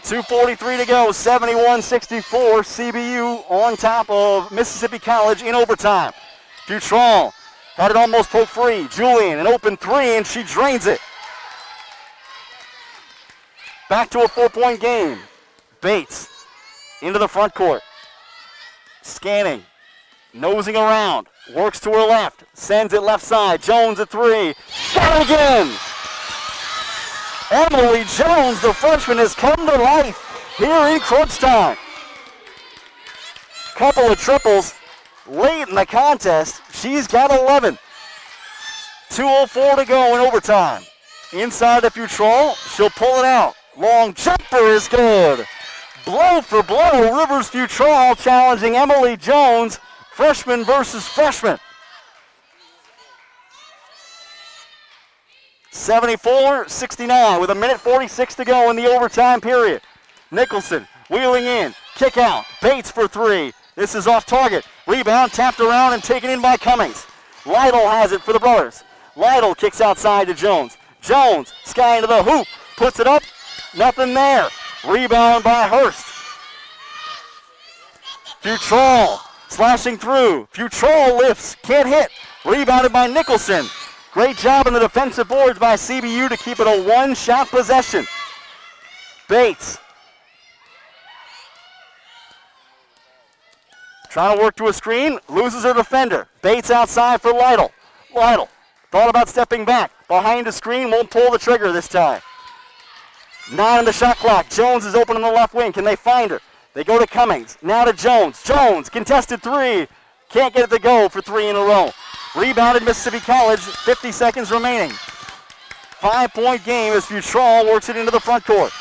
.243 to go, 71-64. CBU on top of Mississippi College in overtime. Futrall had it almost poked free. Julian, an open 3, and she drains it. Back to a 4-point game. Bates into the front court. Scanning, nosing around, works to her left, sends it left side. Jones at 3. Got it again! Emily Jones, the freshman, has come to life here in crunch time. Couple of triples late in the contest. She's got 11. 2:04 to go in overtime. Inside the Futrall, she'll pull it out. Long jumper is good. Blow for blow, Rivers Futrall challenging Emily Jones, freshman versus freshman. 74-69 with 1:46 to go in the overtime period. Nicholson wheeling in, kick out, Bates for three. This is off target. Rebound tapped around and taken in by Cummings. Lytle has it for the brothers. Lytle kicks outside to Jones. Jones, sky into the hoop, puts it up, nothing there. Rebound by Hurst. Futrall slashing through. Futrall lifts, can't hit. Rebounded by Nicholson. Great job in the defensive boards by CBU to keep it a one-shot possession. Bates trying to work to a screen, loses her defender. Bates outside for Lytle. Lytle thought about stepping back. Behind the screen, won't pull the trigger this time. 9 on the shot clock. Jones is open on the left wing. Can they find her? They go to Cummings. Now to Jones. Jones, contested three. Can't get it to go for three in a row. Rebounded Mississippi College, 50 seconds remaining. 5-point game as Futrall works it into the front court.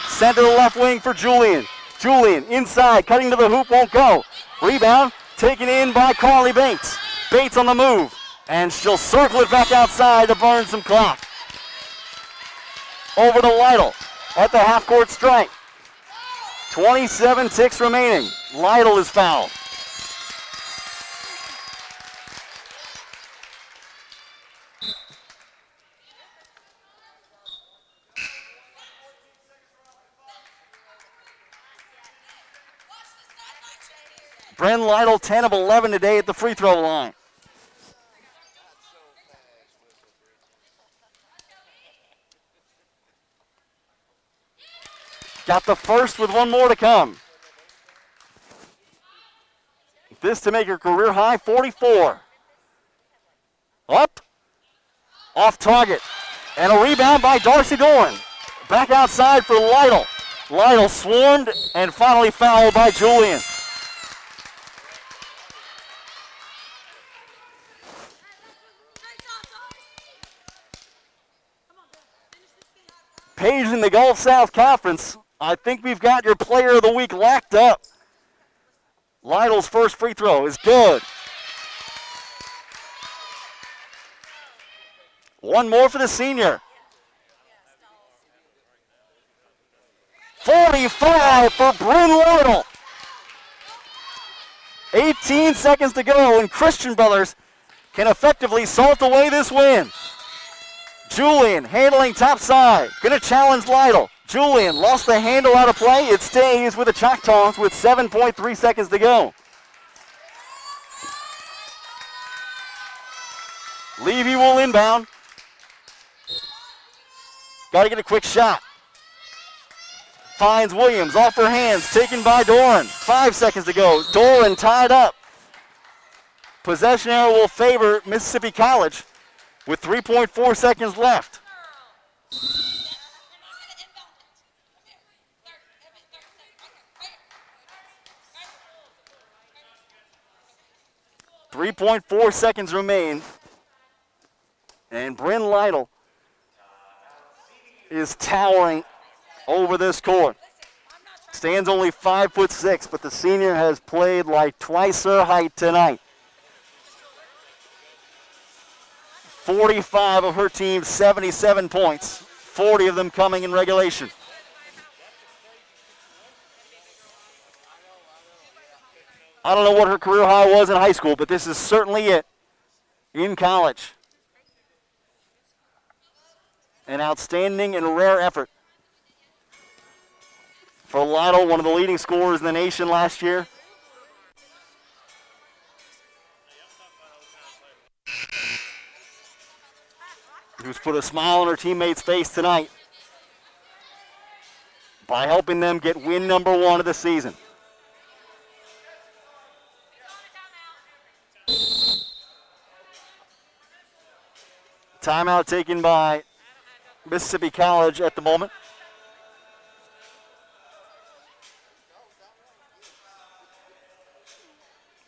Sent to the left wing for Julian. Julian inside, cutting to the hoop, won't go. Rebound taken in by Carly Bates. Bates on the move, and she'll circle it back outside to burn some clock. Over to Lytle at the half-court stripe. 27 ticks remaining. Lytle is fouled. Bren Lytle, 10 of 11 today at the free throw line. Got the first with one more to come. This to make her career high, 44. Up, off target, and a rebound by Darcy Doran. Back outside for Lytle. Lytle swarmed and finally fouled by Julian. Page in the Gulf South Conference. I think we've got your player of the week locked up. Lytle's first free throw is good. One more for the senior. 45 for Bryn Lytle. 18 seconds to go, and Christian Brothers can effectively salt away this win. Julian handling top side, gonna challenge Lytle. Julian lost the handle out of play. It stays with the Choctaws with 7.3 seconds to go. Levy will inbound. Got to get a quick shot. Finds Williams off her hands, taken by Doran. 5 seconds to go. Doran tied up. Possession error will favor Mississippi College with 3.4 seconds left. .4 seconds remain. And Bryn Lytle is towering over this court. Stands only 5'6", but the senior has played like twice her height tonight. 45 of her team's 77 points, 40 of them coming in regulation. I don't know what her career high was in high school, but this is certainly it in college. An outstanding and rare effort for Lytle, one of the leading scorers in the nation last year. Who's put a smile on her teammates' face tonight by helping them get win number 1 of the season. Timeout taken by Mississippi College at the moment.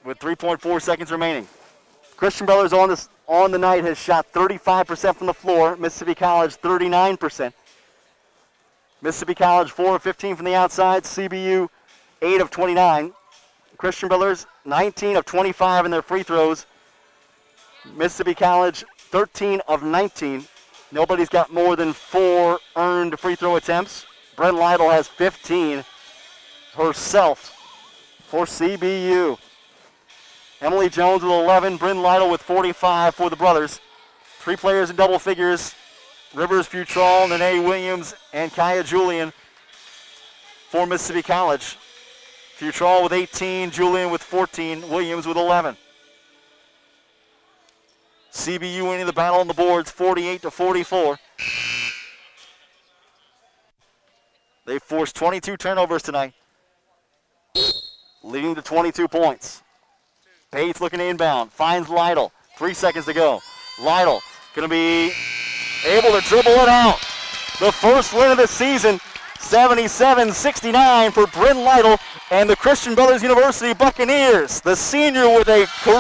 With 3.4 seconds remaining. Christian Brothers on the night has shot 35% from the floor. Mississippi College 39%. Mississippi College 4 of 15 from the outside. CBU 8 of 29. Christian Brothers 19 of 25 in their free throws. Mississippi College 13 of 19. Nobody's got more than 4 earned free throw attempts. Bryn Lytle has 15 herself for CBU. Emily Jones with 11, Bryn Lytle with 45 for the brothers. 3 players in double figures. Rivers Futrall, Nene Williams, and Kaya Julian for Mississippi College. Futrall with 18, Julian with 14, Williams with 11. CBU winning the battle on the boards, 48-44. They forced 22 turnovers tonight, leading to 22 points. Bates looking to inbound, finds Lytle. 3 seconds to go. Lytle going to be able to dribble it out. The first win of the season, 77-69 for Bryn Lytle and the Christian Brothers University Buccaneers. The senior with a career